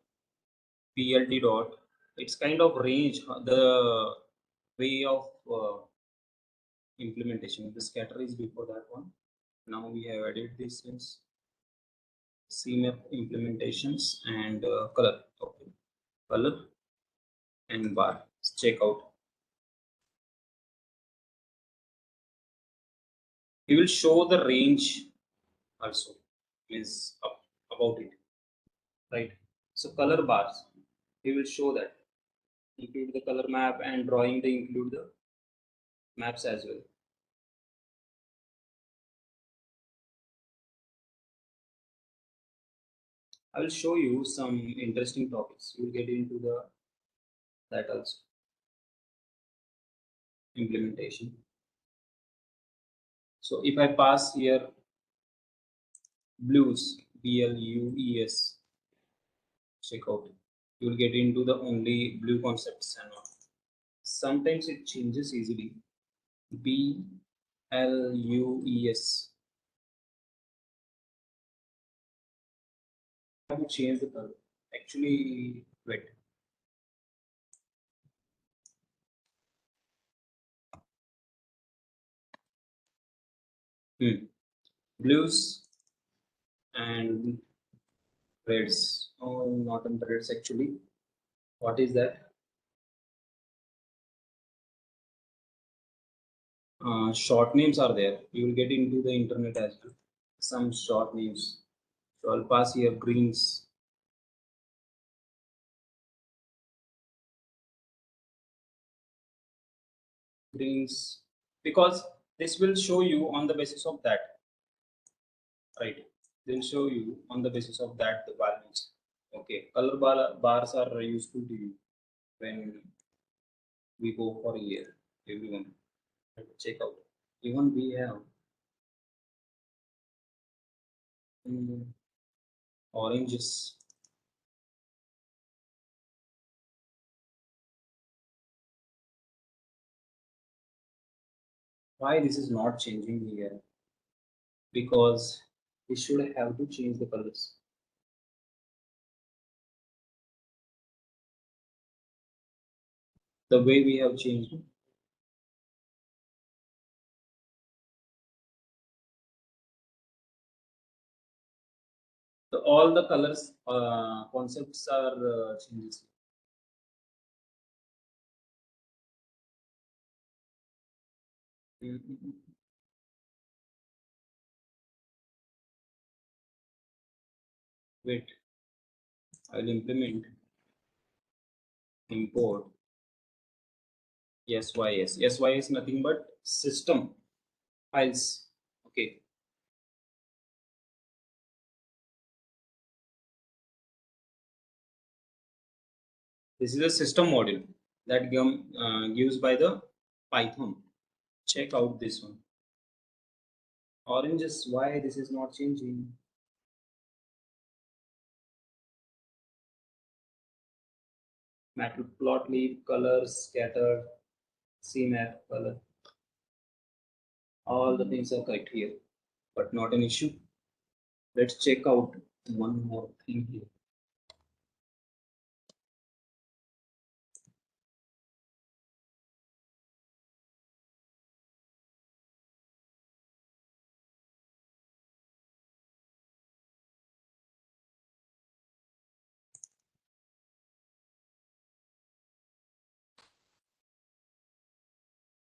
PLT dot. It's kind of range the way of implementation. The scatter is before that one. Now we have added this as CMap implementations and color. Okay, color and bar. Let's check out. We will show the range also. Means about it, right? So color bars. We will show that. Include the color map, and drawing they include the maps as well. I will show you some interesting topics. You will get into the that also implementation. So if I pass here blues, BLUES, check out. You will get into the only blue concepts and all. Sometimes it changes easily. BLUES. I have to change the color. Actually, wait. Blues and reds. Oh, not in reds actually. What is that? Short names are there. You will get into the internet as well. Some short names. So I'll pass here greens. Greens. Because this will show you on the basis of that. Right. They'll show you on the basis of that the values. Okay. Color bars are useful to you when we go for a year. Everyone. Check out. Even we have oranges. Why this is not changing here? Because we should have to change the colors. the way we have changed. So all the colors concepts are changes. Mm. Wait, I will implement import sys. Sys nothing but system files. Okay, this is a system module that gives by the Python. Check out this one. Oranges, why this is not changing? Matplotlib, colors, scattered, CMap, color. All the things are correct here, but not an issue. Let's check out one more thing here.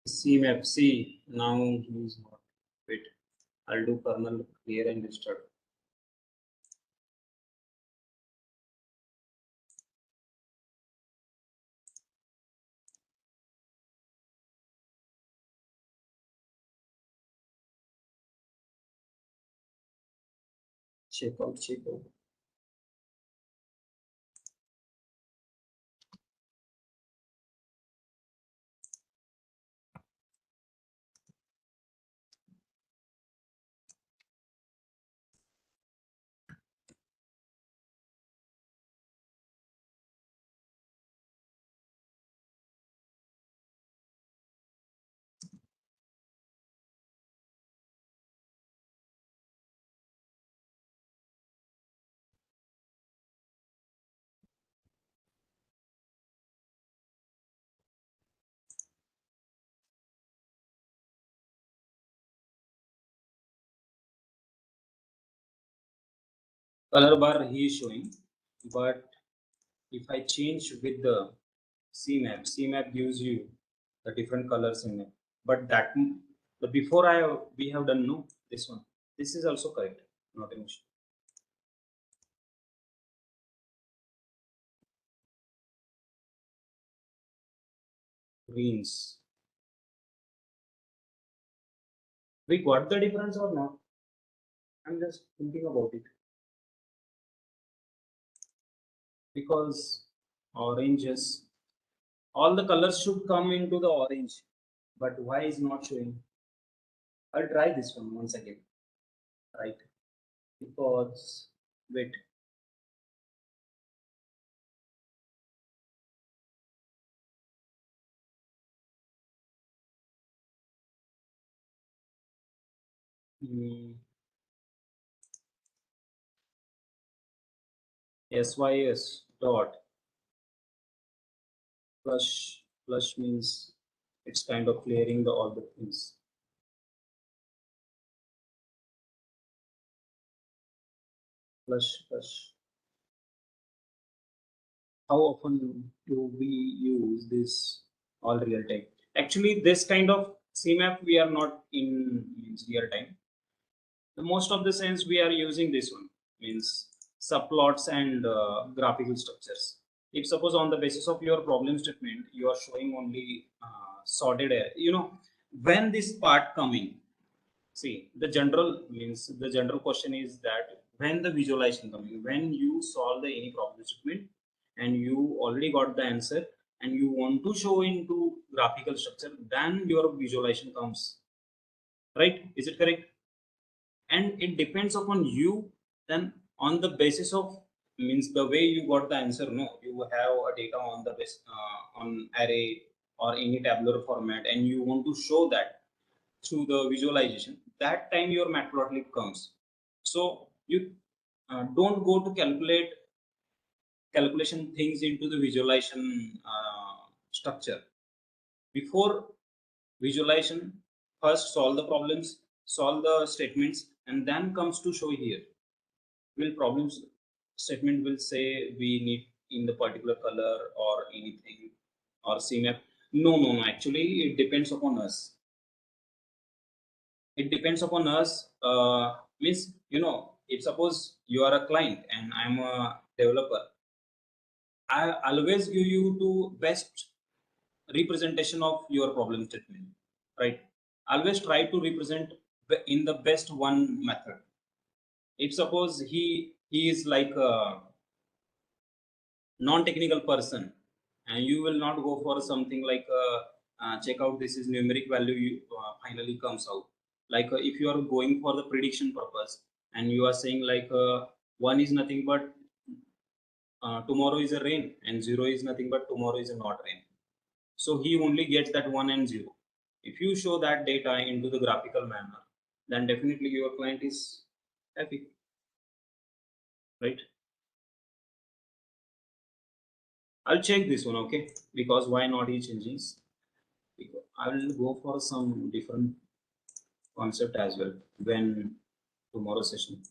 CMap, see, now he is not. Wait, I'll do kernel clear and restart. Check out, check out. Color bar he is showing, but if I change with the CMap gives you the different colors in it. But that the before we have done no this one. This is also correct, not an issue. Greens. We got the difference or not? I'm just thinking about it. Because oranges, all the colors should come into the orange, but why is not showing? I'll try this one once again, right? Because wait, mm, sys dot flush means it's kind of clearing the all the things. Flush. How often do we use this all real time? Actually, this kind of CMap we are not in means real time. The most of the sense we are using this one means subplots and graphical structures. If suppose on the basis of your problem statement you are showing only sorted area, when this part coming. See, the general means the general question is that when the visualization coming, when you solve the any problem statement and you already got the answer and you want to show into graphical structure, then your visualization comes, right? Is it correct? And it depends upon you. Then on the basis of means the way you got the answer, no, you have a data on the base on array or any tabular format, and you want to show that through the visualization, that time your matplotlib comes. So you don't go to calculation things into the visualization structure. Before visualization, first solve the problems, solve the statements, and then comes to show here. Will problems statement will say we need in the particular color or anything or CMAP. No. Actually, it depends upon us. It depends upon us. Means, if suppose you are a client and I'm a developer, I always give you to best representation of your problem statement, right? Always try to represent in the best one method. If suppose he is like a non-technical person, and you will not go for something like check out this is numeric value finally comes out. Like if you are going for the prediction purpose and you are saying like one is nothing but tomorrow is a rain, and zero is nothing but tomorrow is a not rain. So he only gets that 1 and 0. If you show that data into the graphical manner, then definitely your client is happy, right? I'll check this one, okay? Because why not he changes? Because I will go for some different concept as well when tomorrow session.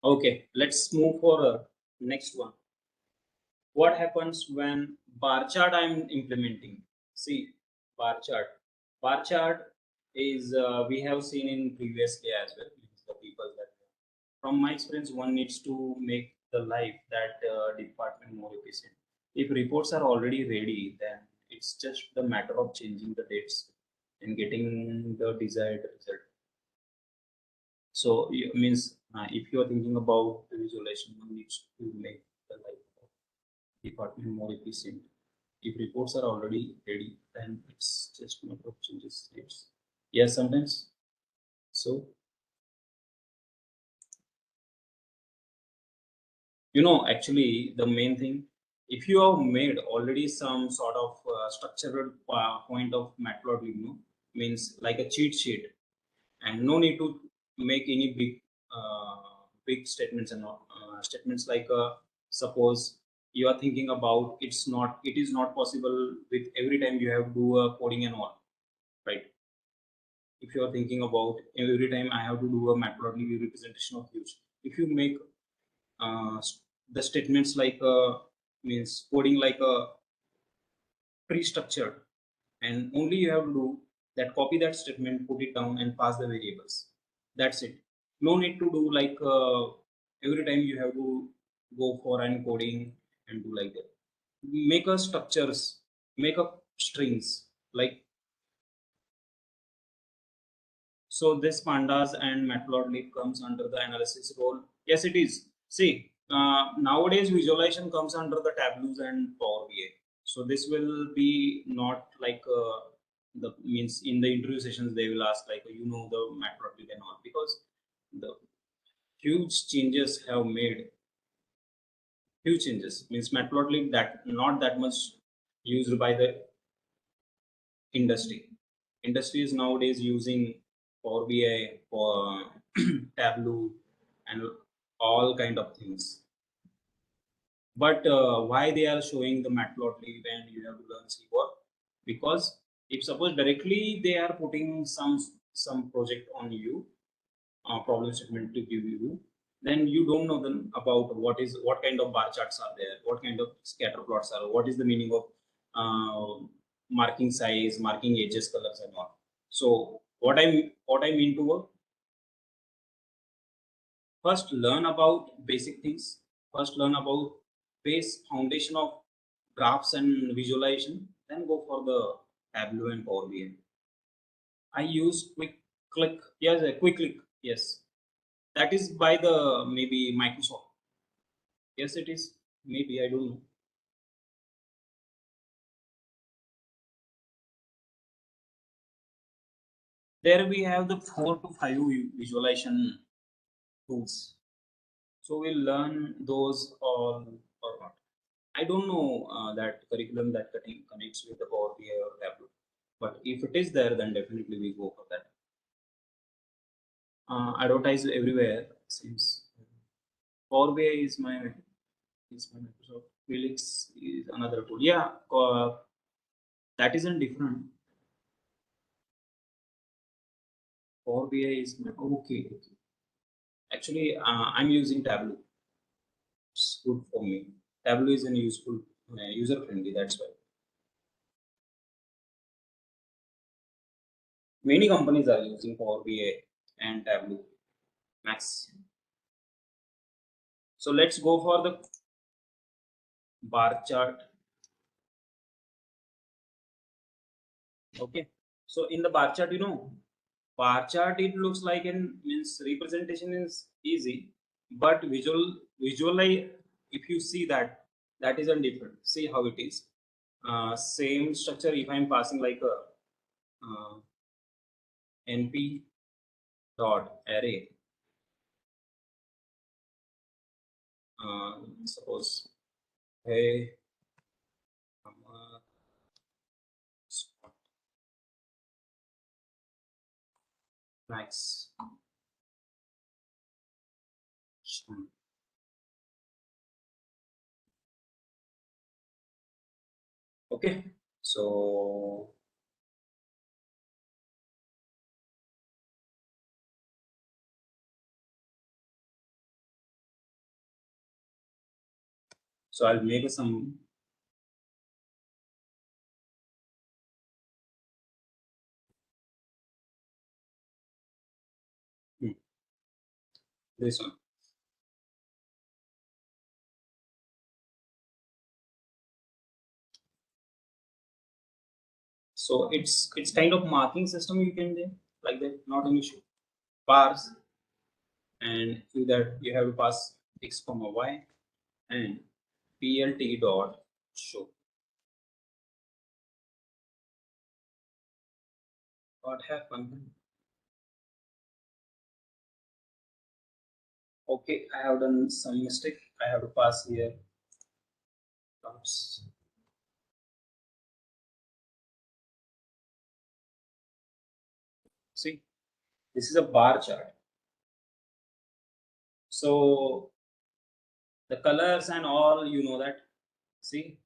Okay, let's move for next one. What happens when bar chart I'm implementing? See, bar chart. Bar chart is we have seen in previously as well. The people that from my experience, one needs to make the life that department more efficient. If reports are already ready, then it's just the matter of changing the dates and getting the desired result. So it means if you are thinking about the visualization, one needs to make the life of department more efficient. If reports are already ready, then it's just a matter of changes dates. Yes, sometimes. So actually the main thing, if you have made already some sort of structured point of matplotlib, means like a cheat sheet, and no need to make any big statements and all, statements like suppose you are thinking about it is not possible with every time you have to do a coding and all, right? If you are thinking about every time I have to do a matplotlib representation of huge, if you make uh, the statements like means coding like a pre-structured, and only you have to do that, copy that statement, put it down and pass the variables. That's it. No need to do like every time you have to go for encoding and do like that. Make a structures, make up strings like. So this pandas and matplotlib comes under the analysis role. Yes, it is. See, nowadays visualization comes under the tableaus and Power BI. So this will be not like the means in the interview sessions they will ask like the matplotlib and all, because the huge changes have made huge changes. Means matplotlib that not that much used by the industry. Industry is nowadays using Power BI, for Tableau, and all kind of things. But why they are showing the matplotlib and you have to learn CWOR? Because if suppose directly they are putting some project on you, problem statement to give you, then you don't know them about what kind of bar charts are there, what kind of scatter plots are, what is the meaning of marking size, marking edges, colors, and all. So what I mean to work, first learn about basic things. First learn about base foundation of graphs and visualization. Then go for the Tableau and Power BI. I use quick click. Yes, a quick click. Yes, that is by the maybe Microsoft. Yes, it is. Maybe I don't know. There we have the 4 to 5 visualization tools. So we'll learn those all or not. I don't know that curriculum that connects with the Power BI or Tableau. But if it is there, then definitely we go for that. Advertised everywhere seems. Power BI is my Microsoft. Felix is another tool. Yeah, that isn't different. Power BI is my okay. Actually, I'm using Tableau. It's good for me. Tableau is an useful, user friendly. That's why many companies are using Power BI and Tableau Max. So let's go for the bar chart. Okay. So in the bar chart, bar chart it looks like an means representation is easy, but visually if you see that is different. See how it is. Same structure if I'm passing like a np dot array. Suppose hey max. Okay, so I'll make some. This one. So it's kind of marking system you can do like that, not an issue. Bars, and through that you have to pass x comma y and plt dot show. What happened? Okay, I have done some mistake. I have to pass here dots. See, this is a bar chart. So the colors and all, that. See,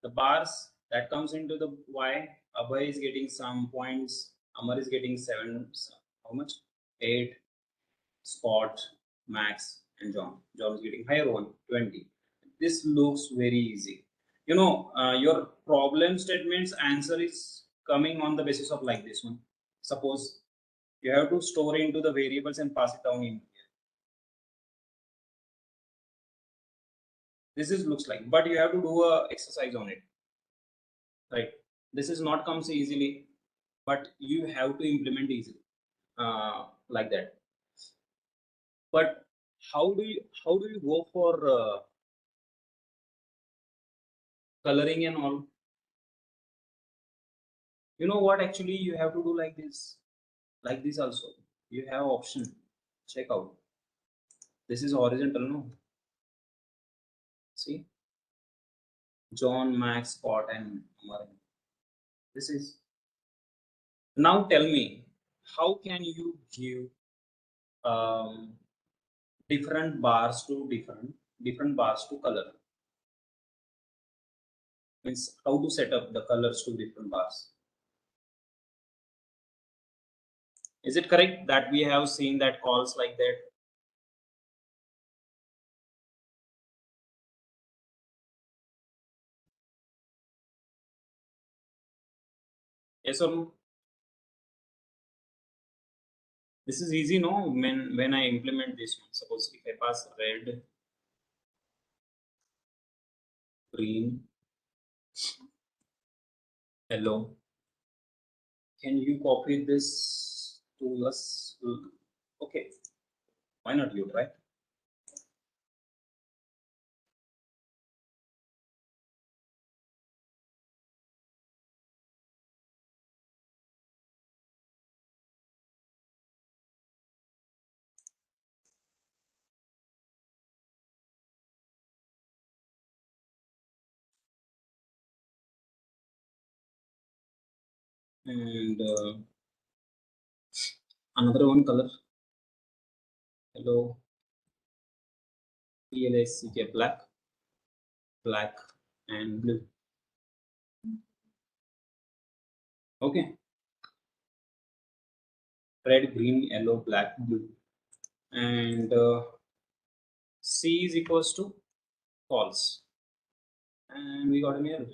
the bars that comes into the y. Abhay is getting some points. Amar is getting 7. How much? 8. Scott, Max, and John. John is getting higher one, 20. This looks very easy. Your problem statements answer is coming on the basis of like this one. Suppose you have to store into the variables and pass it down in here. This is looks like, but you have to do a exercise on it, right? This is not comes easily, but you have to implement easily, like that. But how do you go for coloring and all? You know what, actually you have to do like this also. You have option. Check out. This is horizontal, no? See, John, Max, Scott, and Amar. This is. Now tell me, how can you give um, different bars to color? Means how to set up the colors to different bars? Is it correct that we have seen that calls like that? Yes or no? This is easy, no? When I implement this one, suppose if I pass red, green, yellow, can you copy this to us? Okay, why not you try? and another one color, yellow, PLACK, black and blue. Okay, red, green, yellow, black, blue, and C is equals to false, and we got an error.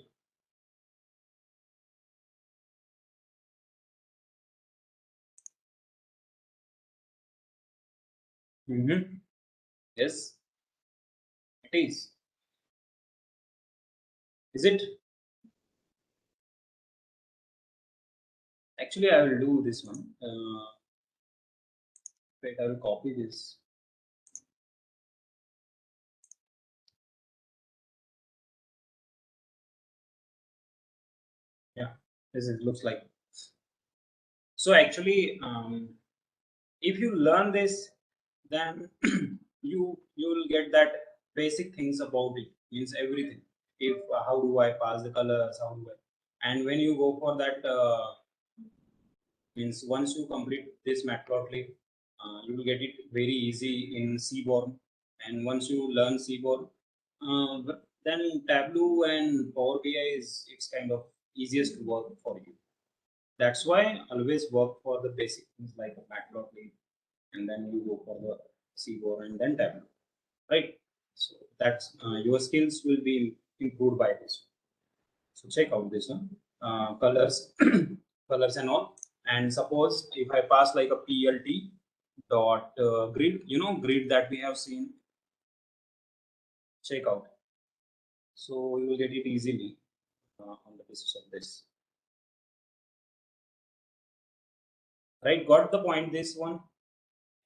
Yes, it is. Is it? Actually, I will do this one. Wait, I will copy this. Yeah, this is, looks like. So actually, if you learn this, then you will get that basic things about it. Means everything. If how do I pass the colors? How do I? And when you go for that, means once you complete this matplotlib, you will get it very easy in Seaborn. And once you learn Seaborn, then Tableau and Power BI is, it's kind of easiest work for you. That's why I always work for the basic things like a matplotlib, and then you go for the Seaborn and then Tableau, right? So that's your skills will be improved by this. So check out this one, colors, colors and all. And suppose if I pass like a PLT dot grid, you know, grid that we have seen, check out. So you will get it easily on the basis of this. Right, got the point, this one.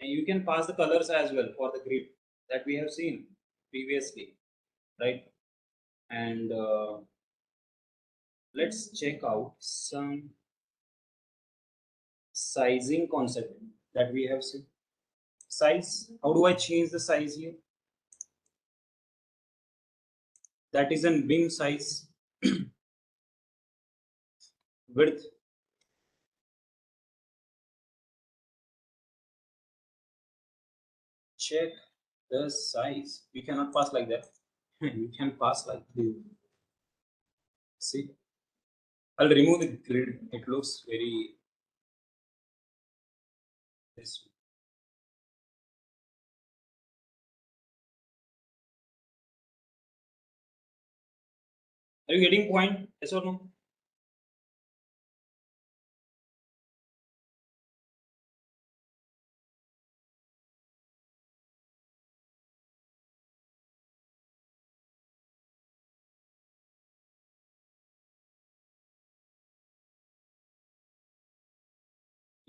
And you can pass the colors as well for the grid that we have seen previously, right? And let's check out some sizing concept that we have seen. Size, how do I change the size here? That is an beam size. Width, check the size. We cannot pass like that. You can pass like this. See, I'll remove the grid. It looks very this. Are you getting point? Yes or no?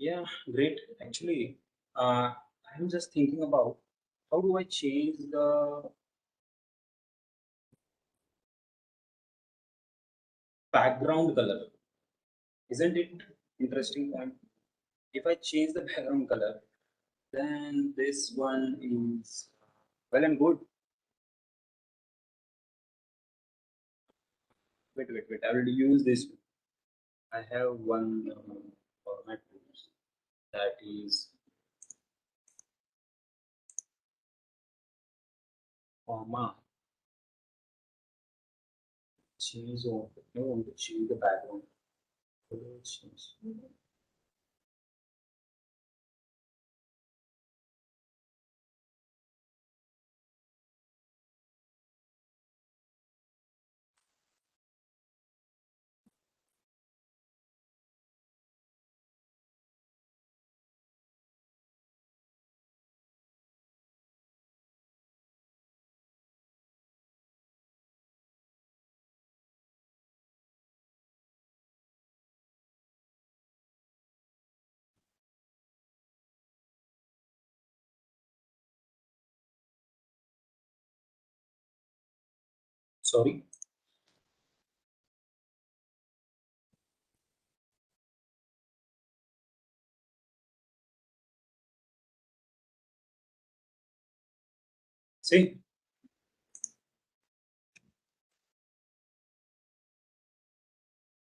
Yeah, great. Actually, I'm just thinking about how do I change the background color? Isn't it interesting point? If I change the background color, then this one is well and good. Wait. I will use this. I have one format that is comma change on. I want to change the background. Change. Sorry. See,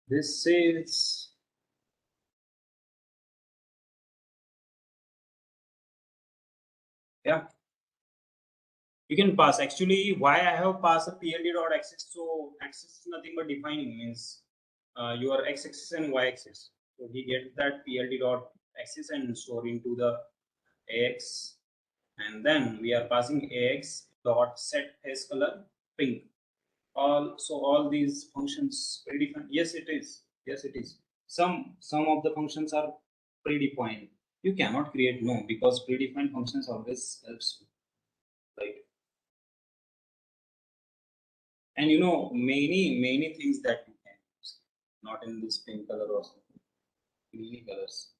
this is Yeah, you can pass. Actually, why I have passed a PLD dot axis? So axis is nothing but defining, means your x-axis and y-axis. So he gets that PLD dot axis and store into the AX, and then we are passing AX dot set face color pink. All these functions predefined. Yes, it is. Yes, it is. Some of the functions are predefined. You cannot create no, because predefined functions always helps you, right? And you know many things that you can use, not in this pink color or something. Many colors.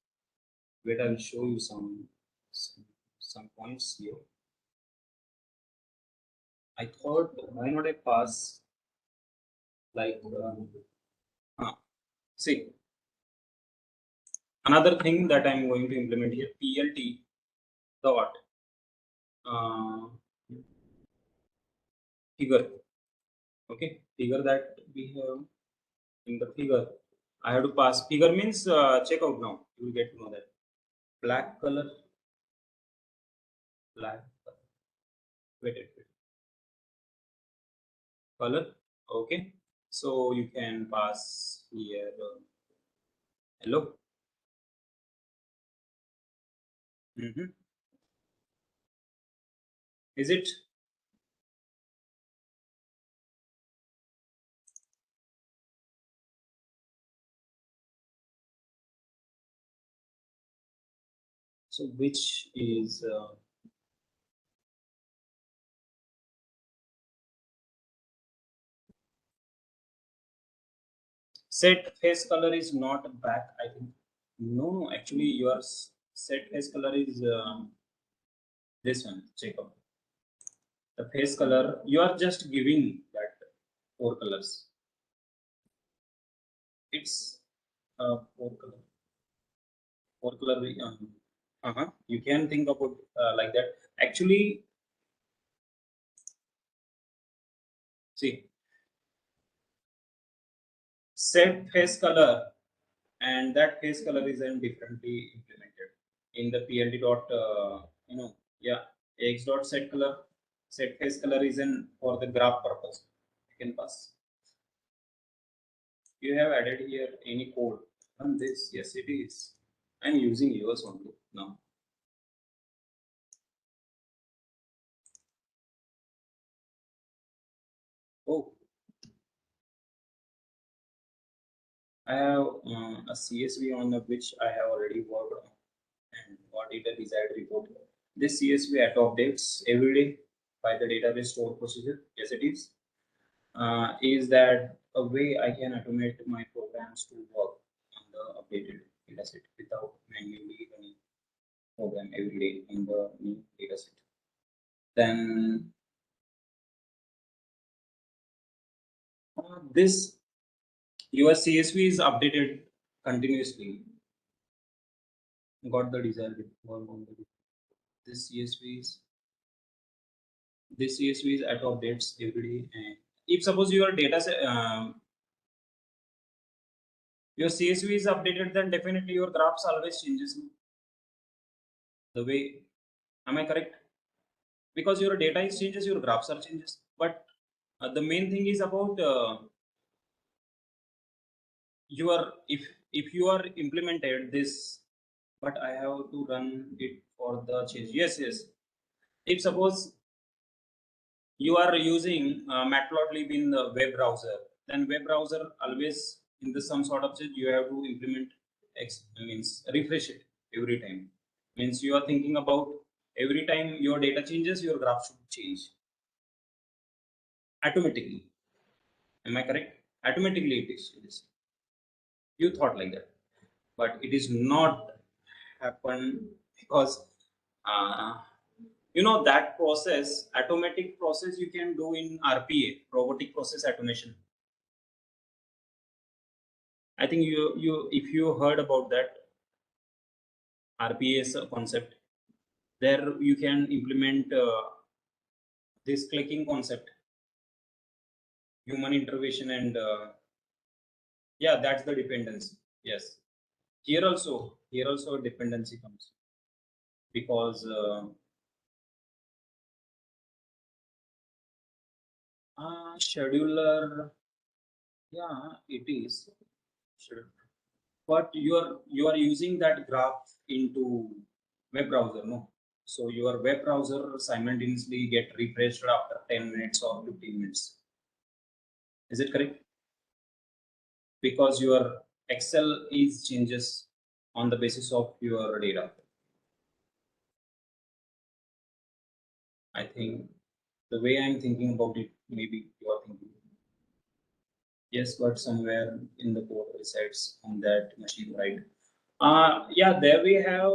Wait, I will show you some, some points here. I thought, why not I pass like see, another thing that I'm going to implement here, PLT dot uh, figure. Okay, figure that we have in the figure. I have to pass figure means check out now. You will get to know that black color, black color. Wait. Color. Okay, so you can pass here hello. Is it? So which is set face color is not back, I think. No, actually your set face color is this one. Check out the face color. You are just giving that four colors. It's four color. Four color. You can think about like that. Actually, see, set face color, and that face color is then differently implemented in the PLD dot. Yeah, X dot set color. Set face color is in for the graph purpose. You can pass. You have added here any code on this? Yes, it is. I'm using yours only now. Oh, I have a CSV on which I have already worked on and got it a desired report. This CSV auto updates every day by the database store procedure. Yes, it is. Is that a way I can automate my programs to work on the updated dataset without manually running program every day in the new dataset? Then this your CSV is updated continuously. Got the desired work on the this CSV is this CSV is auto updates every day. And if suppose your data your CSV is updated, then definitely your graphs always changes. The way, am I correct? Because your data is changes, your graphs are changes. But the main thing is about your if you are implemented this, but I have to run it for the change. Yes. If suppose you are using matplotlib in the web browser, then web browser always in the some sort of change you have to implement x, means refresh it every time. Means you are thinking about every time your data changes, your graph should change automatically. Am I correct? Automatically it is. You thought like that, but it is not happen because uh, you know that process, automatic process you can do in RPA, robotic process automation. I think you if you heard about that RPA concept, there you can implement this clicking concept, human intervention, and yeah, that's the dependency. Yes, here also dependency comes because Scheduler, yeah, it is. Sure. But you are using that graph into web browser, no? So your web browser simultaneously get refreshed after 10 minutes or 15 minutes. Is it correct? Because your Excel is changes on the basis of your data. I think the way I'm thinking about it, maybe you are thinking. Yes, but somewhere in the code resides on that machine, right? Yeah, there we have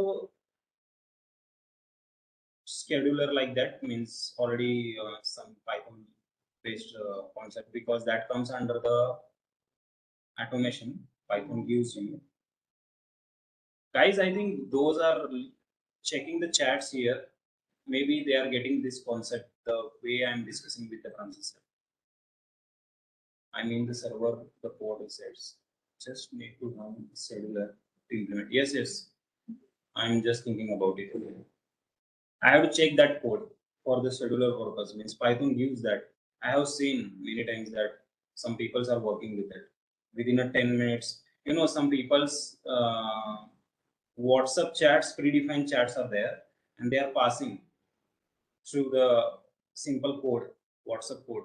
scheduler like that, means already some Python based concept, because that comes under the automation Python gives you. Guys, I think those are checking the chats here. Maybe they are getting this concept the way I'm discussing with the transistor. I mean the server, the code resets. Just need to run scheduler to implement. Yes, yes. I'm just thinking about it. I have to check that code for the scheduler purpose. Means Python gives that. I have seen many times that some peoples are working with it within a 10 minutes. You know, some people's WhatsApp chats, predefined chats are there, and they are passing through the simple code, WhatsApp code,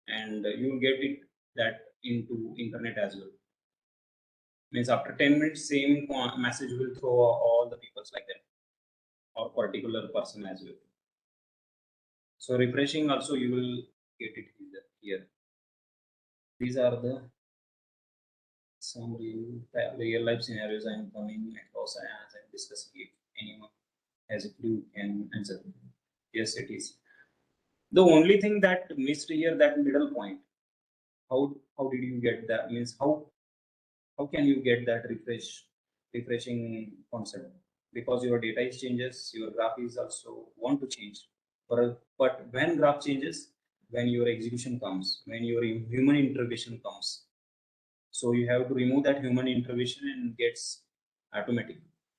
and you will get it that into internet as well. Means after 10 minutes, same message will throw all the peoples like that, or particular person as well. So refreshing also you will get it here. These are the some real life scenarios I'm coming across as I'm discussing. If anyone has a clue can answer. Yes, it is. The only thing that missed here, that middle point. How did you get that? Means how can you get that refreshing concept? Because your data is changes, your graph is also want to change. But when graph changes, when your execution comes, when your human intervention comes, so you have to remove that human intervention and gets automatic,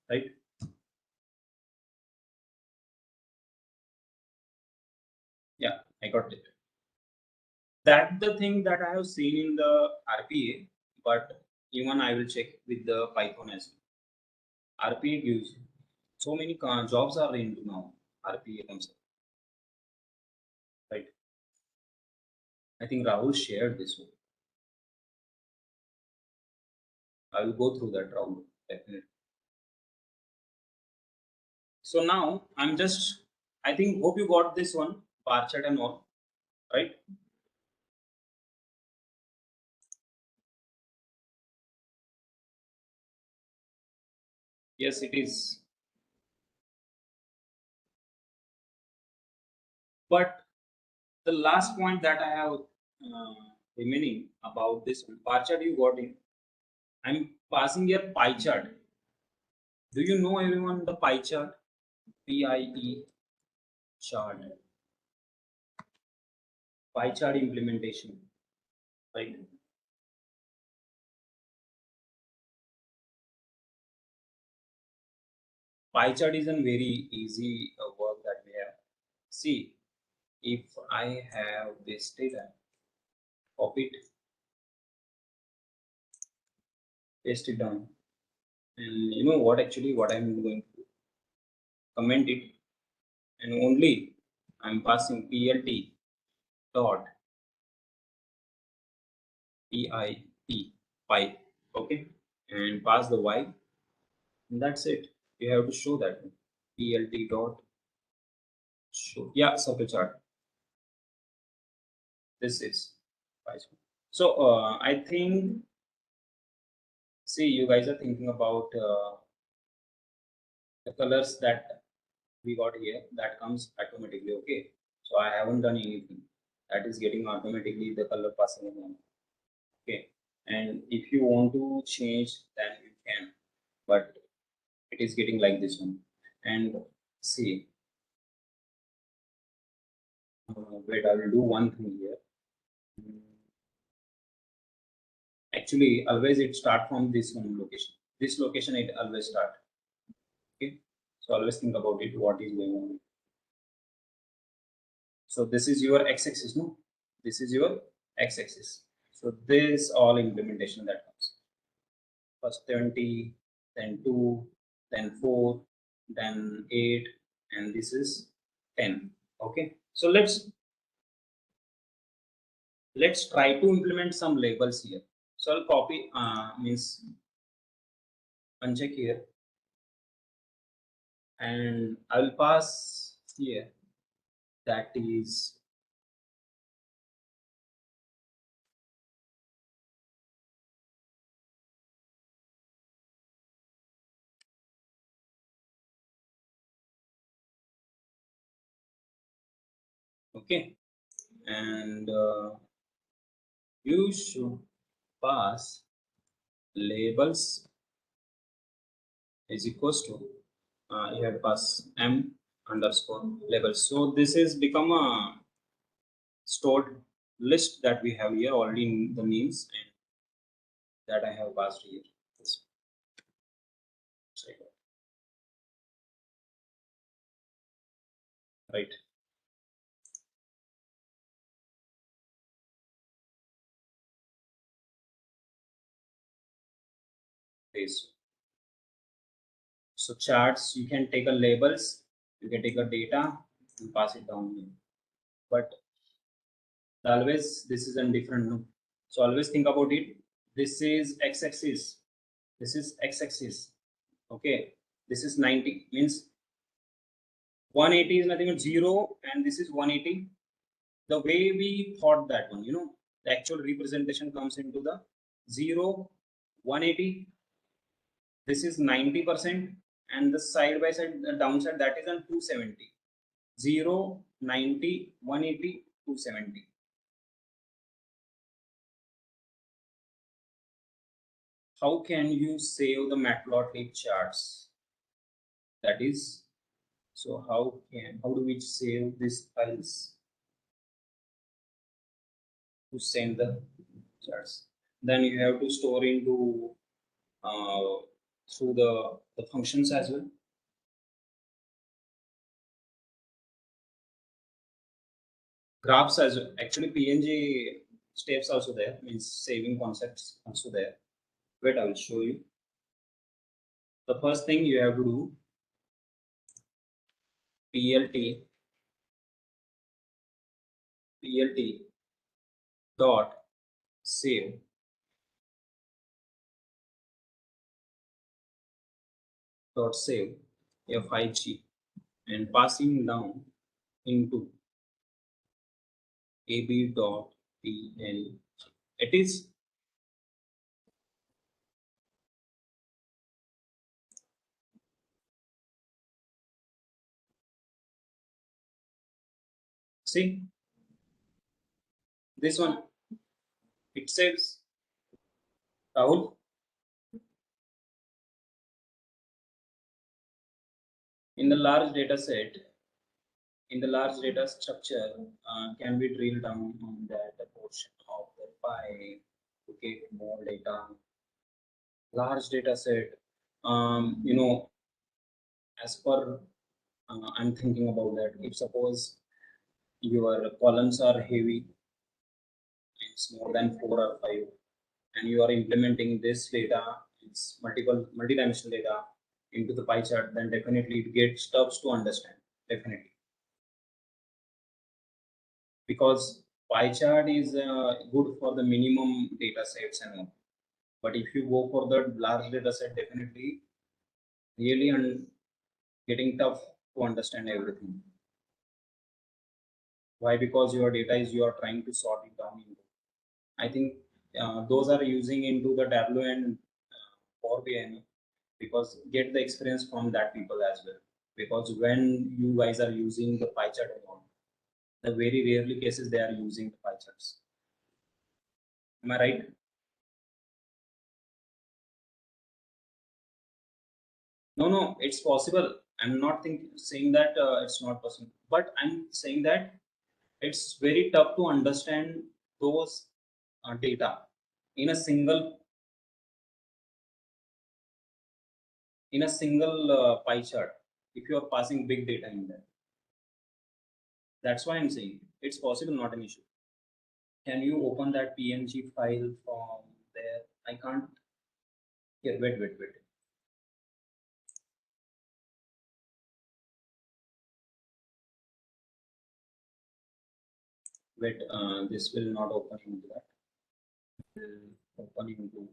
right? Yeah, I got it. That's the thing that I have seen in the RPA, but even I will check with the Python as well. RPA gives so many jobs are into now RPA concept, right? I think Rahul shared this one. I will go through that, Rahul, definitely. So now I'm just, I think, hope you got this one, bar chart and all, right? Yes, it is. But the last point that I have remaining about this one, bar chart you got it. I'm passing a pie chart. Do you know everyone the pie chart? PIE chart. Pie chart implementation, right? Pie chart is a very easy work that we have. See, if I have this data, copy it, paste it down, and you know what actually what I'm going to comment it, and only I'm passing plt dot pip pipe, okay, and pass the y, and that's it. You have to show that plt dot show, yeah, circle chart. This is pie chart. So I think, see, you guys are thinking about the colors that we got here, that comes automatically, okay? So I haven't done anything, that is getting automatically the color passing along, okay? And if you want to change, then you can, but it is getting like this one. And see, wait, I will do one thing here. Actually, always it start from this one location. This location it always start, okay? So always think about it, what is going on. So this is your x-axis, no? This is your x-axis. So this all implementation that comes. First 20, then 2, then 4, then 8, and this is 10. Okay. So let's try to implement some labels here. So I'll copy means uncheck here, and I will pass here, that is okay, and you should pass labels is equals to you have to pass m underscore labels. So this is become a stored list that we have here already in the names, and that I have passed here. This- right. Paste. So charts, you can take a labels, you can take a data and pass it down here. But always this is a different no. So always think about it. This is x-axis. This is x-axis. Okay. This is 90 means 180 is nothing but 0, and this is 180. The way we thought that one, the actual representation comes into the 0, 180. This is 90%, and the side by side, the downside, that is on 270. 0, 90, 180, 270. How can you save the matplotlib charts? That is, so how do we save these files to send the charts? Then you have to store into through the functions as well. Graphs as well. Actually PNG steps also there, means saving concepts also there. Wait, I will show you. The first thing you have to do, plt dot save f5g, and passing down into ab.pl. It is see this one. It saves Rahul. In the large data set, in the large data structure, can we drill down on that portion of the pie to get more data? Large data set, as per I'm thinking about that. If suppose your columns are heavy, it's more than 4 or 5, and you are implementing this data, it's multi-dimensional data into the pie chart, then definitely it gets tough to understand. Definitely. Because pie chart is good for the minimum data sets and all. But if you go for the large data set, definitely really getting tough to understand everything. Why? Because your data is, you are trying to sort it down into. I think those are using into the Tableau and Power BI, because get the experience from that people as well. Because when you guys are using the pie chart and all, the very rarely cases they are using the pie charts. Am I right? No, it's possible. I'm not saying that it's not possible, but I'm saying that it's very tough to understand those data in a single pie chart if you are passing big data in there. That's why I'm saying it's possible, not an issue. Can you open that PNG file from there? I can't. Here, wait. Wait, this will not open into that. It will open into.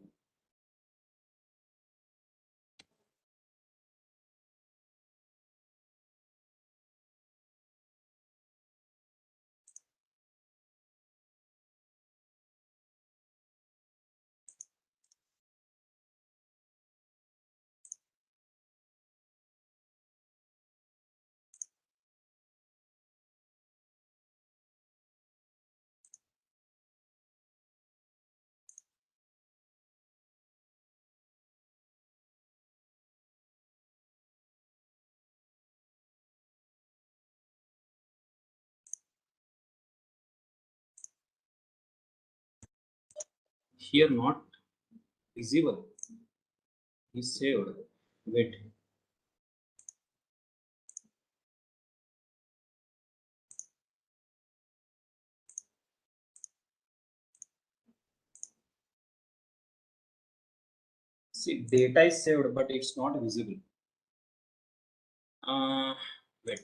Here, not visible. Is saved. Wait. See, data is saved, but it's not visible. Uh, Wait.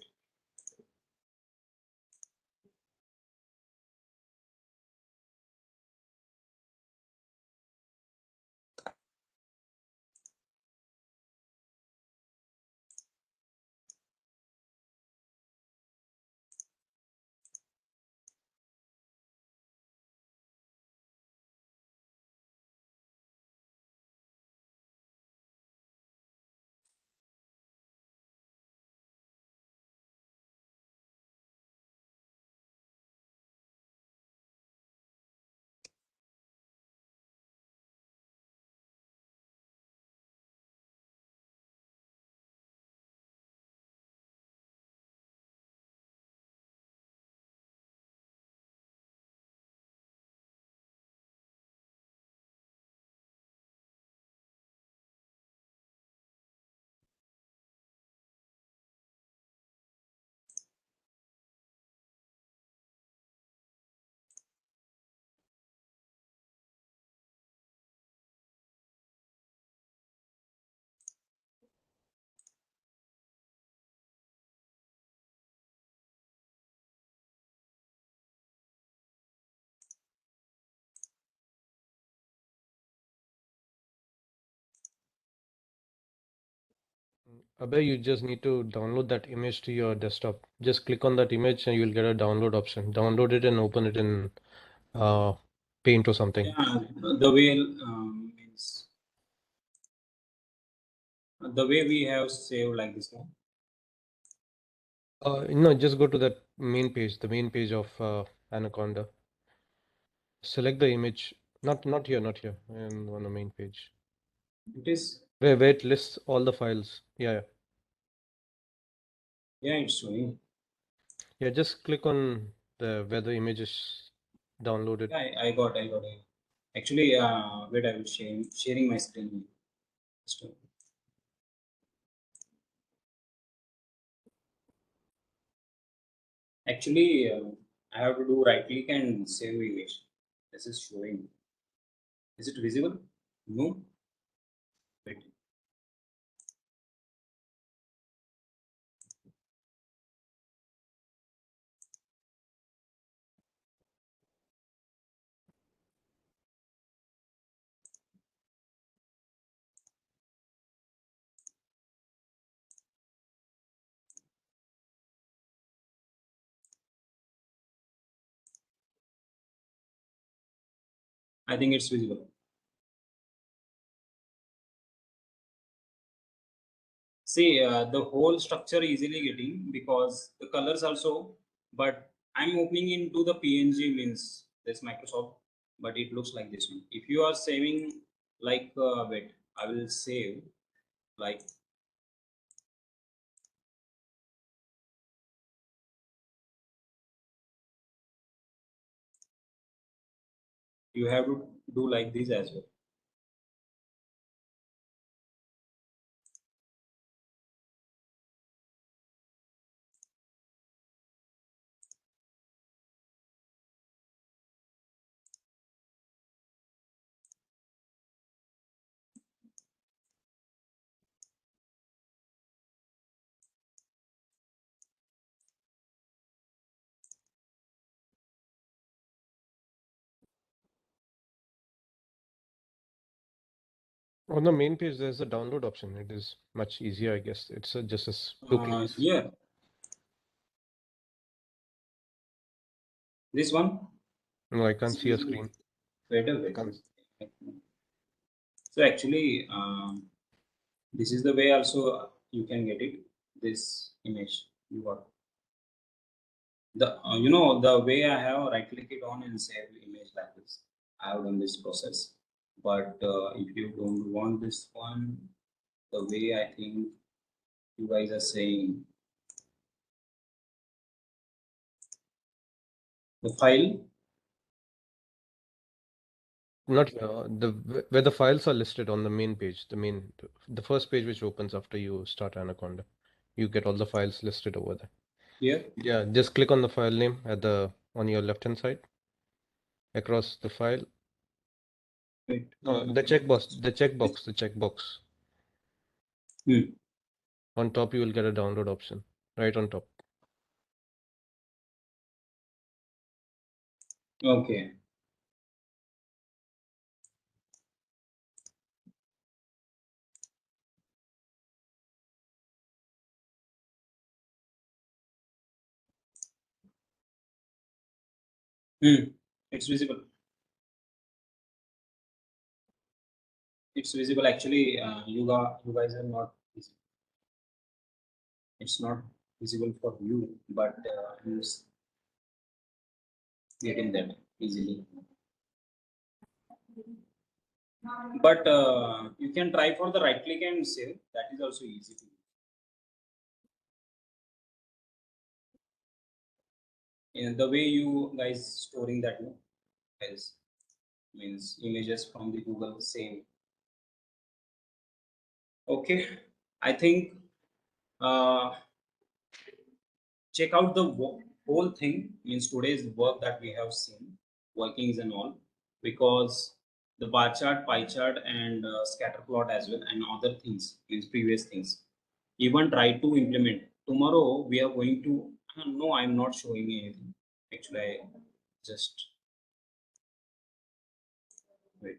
Abhay, you just need to download that image to your desktop. Just click on that image and you'll get a download option. Download it and open it in uh, Paint or something. Yeah, the way means the way we have saved like this one. No, just go to that main page, the main page of Anaconda. Select the image. Not here, not here. And on the main page. It is. Where it lists all the files. Yeah. Yeah, it's showing. Yeah, just click on the where the image is downloaded. Yeah, I got it. Actually, wait, I will sharing my screen. Just, actually, I have to do right click and save image. This is showing. Is it visible? No. Wait. I think it's visible. See, the whole structure easily getting because the colors also, but I'm opening into the PNG means this Microsoft, but it looks like this one. If you are saving like, wait, I will save like, you have to do like this as well. On the main page, there's a download option. It is much easier, I guess. It's just two clicks. Yeah. This one? No, I can't see a screen. Wait a wait. Can't- So actually, this is the way also you can get it. This image you got. The the way I have right click it on and save image like this. I have done this process. But if you don't want this one, the way I think you guys are saying, the file. Not where the files are listed on the main page, the first page which opens after you start Anaconda. You get all the files listed over there. Here. Yeah, just click on the file name on your left hand side across the file. Wait. The checkbox. On top you will get a download option right on top. Okay. It's visible. It's visible. Actually, you guys are not visible. It's not visible for you, but you getting that easily. But you can try for the right click and save. That is also easy. In the way you guys storing that is means images from the Google same. Okay, I think check out the whole thing means today's work that we have seen workings and all, because the bar chart, pie chart, and scatter plot as well, and other things means previous things even try to implement. Tomorrow we are going to no, I'm not showing anything actually. I just wait.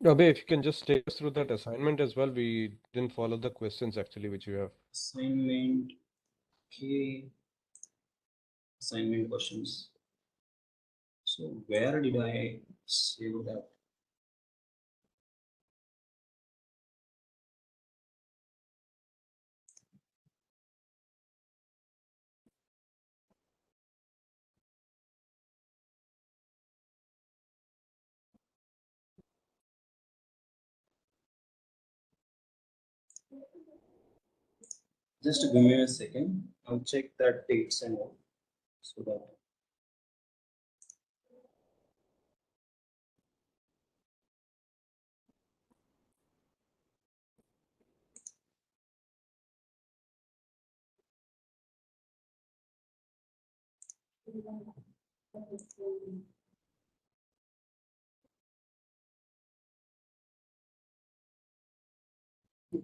Abhay, if you can just take us through that assignment as well. We didn't follow the questions actually which you have. Assignment. Okay, assignment questions. So where did I save that? Just give me a second. I'll check that dates and all so that.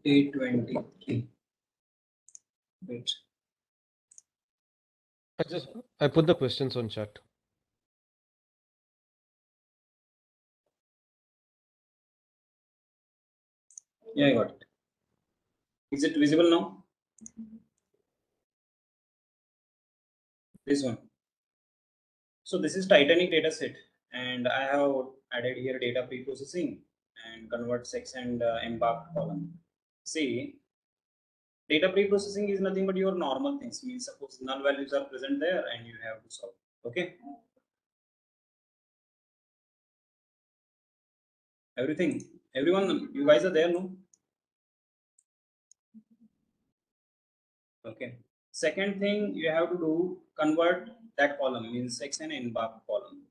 Day 23. Wait. I put the questions on chat. Yeah, I got it. Is it visible now? This one. So this is Titanic data set, and I have added here data pre-processing and convert sex and embark column. See, data pre-processing is nothing but your normal things. Means suppose null values are present there and you have to solve. Okay. Everything, everyone, you guys are there, no? Okay. Second thing you have to do, convert that column means sex and embark column.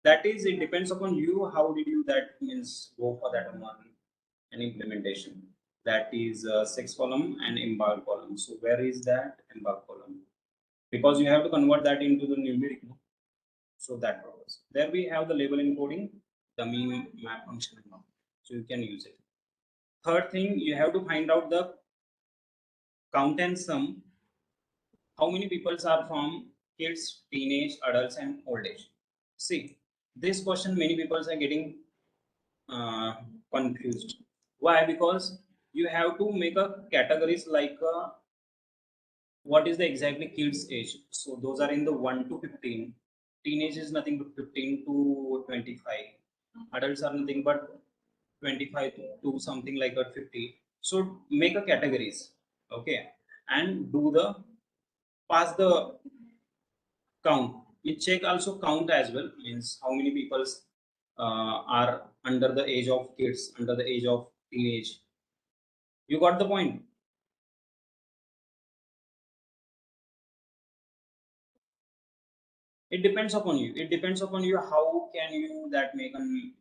That is, it depends upon you. How did you that means go for that one an implementation? That is sex column and embark column. So where is that embark column? Because you have to convert that into the numeric. No? So that purpose. There we have the label encoding, the mean map function. So you can use it. Third thing, you have to find out the count and sum. How many people are from kids, teenage, adults, and old age? See, this question many people are getting confused. Why? Because you have to make a categories like what is the exactly kids age. So those are in the 1 to 15. Teenage is nothing but 15 to 25. Adults are nothing but 25 to something like that 50. So make a categories, okay, and do the pass the count. You check also count as well, means how many people are under the age of kids, under the age of teenage. You got the point? It depends upon you. It depends upon you how can you that make an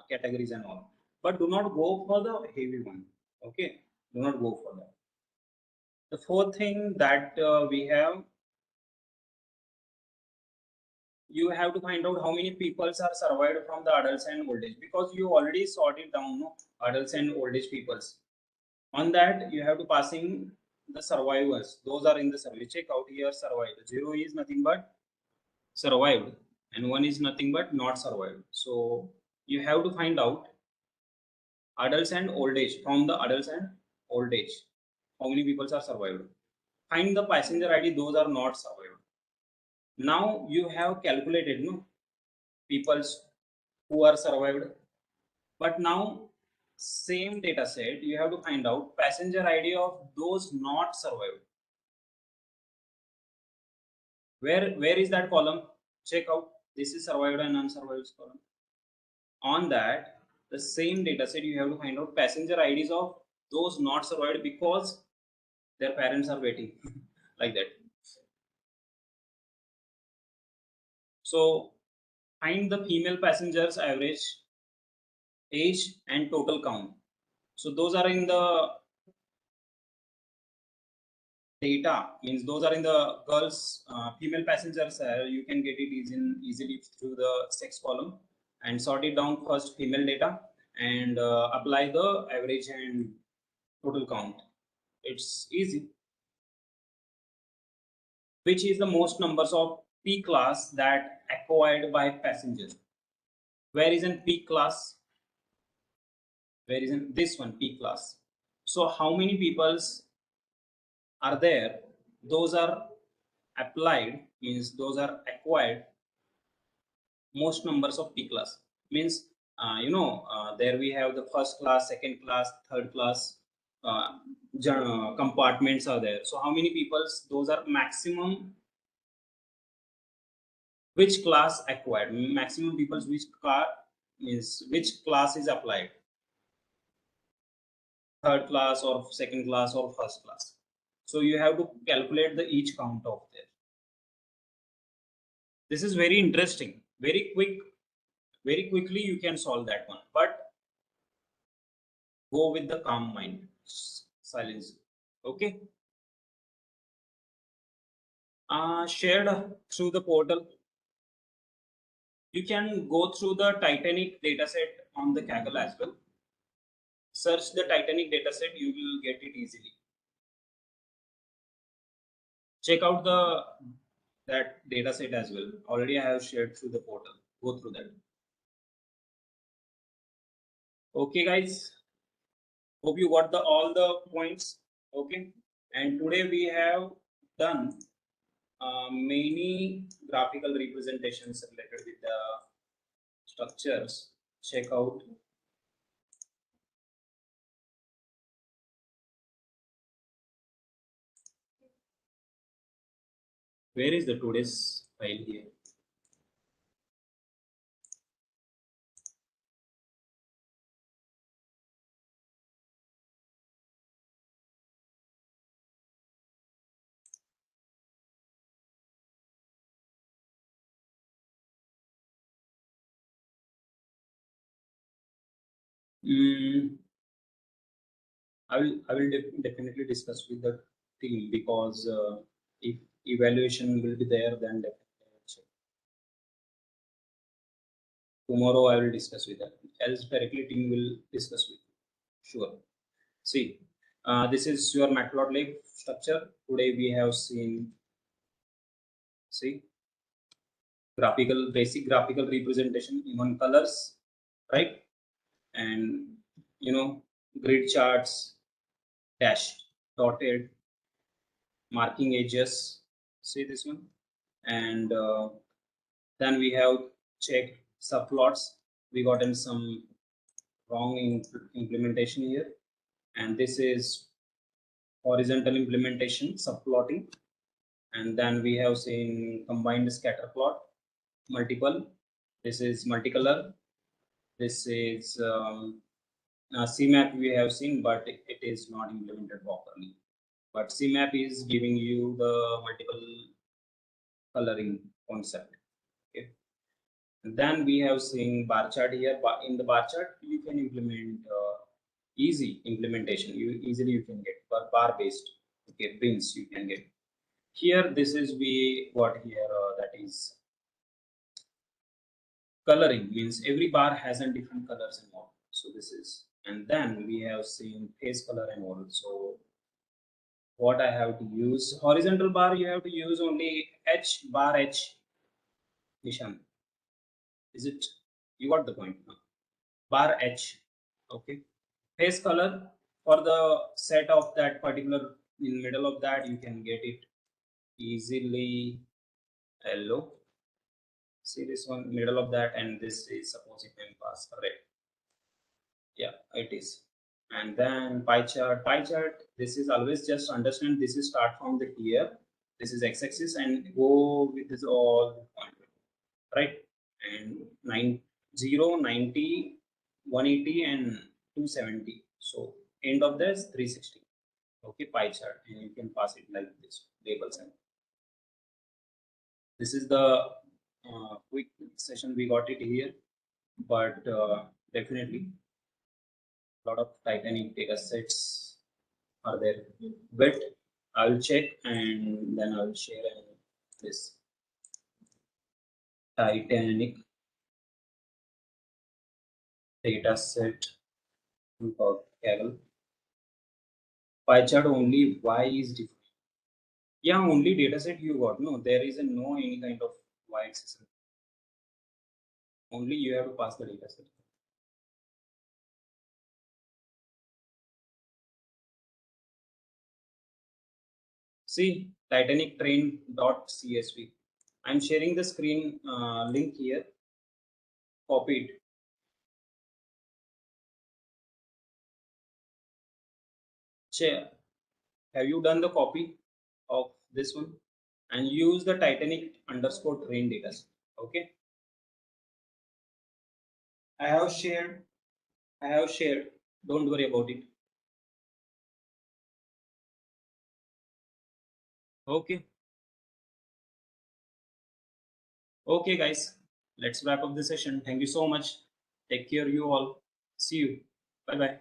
categories and all. But do not go for the heavy one. Okay, do not go for that. The fourth thing that we have, you have to find out how many people are survived from the adults and old age, because you already sorted down, no, adults and old age peoples. On that you have to passing the survivors. Those are in the survey. Check out here survived. 0 is nothing but survived and 1 is nothing but not survived. So you have to find out adults and old age. From the adults and old age, how many people are survived. Find the passenger ID, those are not survived. Now you have calculated, no, peoples who are survived, but now same data set you have to find out passenger ID of those not survived. Where is that column? Check out, this is survived and unsurvived column. On that, the same data set you have to find out passenger IDs of those not survived because their parents are waiting like that. So find the female passengers average age and total count. So those are in the data, means those are in the girls female passengers. You can get it easily through the sex column and sort it down first female data and apply the average and total count. It's easy. Which is the most numbers of P class that acquired by passengers? Where is in P class? Where is in this one, P class? So how many peoples are there? Those are applied, means those are acquired most numbers of P class. Means there we have the first class, second class, third class compartments are there. So how many peoples? Those are maximum which class acquired, maximum peoples which car means which class is applied, third class or second class or first class. So you have to calculate the each count of there. This is very interesting, very quickly you can solve that one, but go with the calm mind, silence. Okay, shared through the portal. You can go through the Titanic dataset on the Kaggle as well. Search the Titanic dataset, you will get it easily. Check out that dataset as well. Already I have shared through the portal. Go through that. Okay, guys. Hope you got all the points. Okay. And today we have done many graphical representations related with the structures. Check out. Where is the today's file here? I will definitely discuss with the team, because if evaluation will be there, then definitely I will check. Tomorrow I will discuss with them. Else directly team will discuss with you. Sure. See, this is your matplotlib structure. Today we have seen, see, basic graphical representation, even colors, right? And grid charts, dashed, dotted, marking edges. See this one, and then we have checked subplots. We got in some wrong implementation here, and this is horizontal implementation, subplotting. And then we have seen combined scatter plot, multiple. This is multicolor. This is CMAP we have seen, but it is not implemented properly. But CMAP is giving you the multiple coloring concept. Okay. And then we have seen bar chart here. But in the bar chart, you can implement easy implementation. You can get bar based. Okay, bins you can get. Here, this is we got here that is coloring, means every bar has a different colors and all. So this is, and then we have seen face color and all. So what I have to use, horizontal bar, you have to use only H bar H Nishan. Is it? You got the point now. Bar H. Okay. Face color for the set of that particular in middle of that you can get it easily yellow. See this one middle of that, and this is suppose if I pass red. Yeah, it is. And then pie chart. This is always just understand this is start from the here. This is x-axis and go with this all point, right? And 0, 90, 180 and 270. So end of this 360. Okay, pie chart, and you can pass it like this labels. And this is the quick session we got it here, but definitely a lot of Titanic data sets are there. But I'll check and then I'll share this Titanic data set for Kaggle. Pie chart only Y is different. Yeah, only data set you got. No, there is no any kind of Y axis. Only you have to pass the data set. See Titanic train.csv. I'm sharing the screen link here. Copied. Share. Have you done the copy of this one? And use the Titanic underscore train data set. Okay. I have shared. Don't worry about it. Okay. Okay, guys. Let's wrap up the session. Thank you so much. Take care, you all. See you. Bye bye.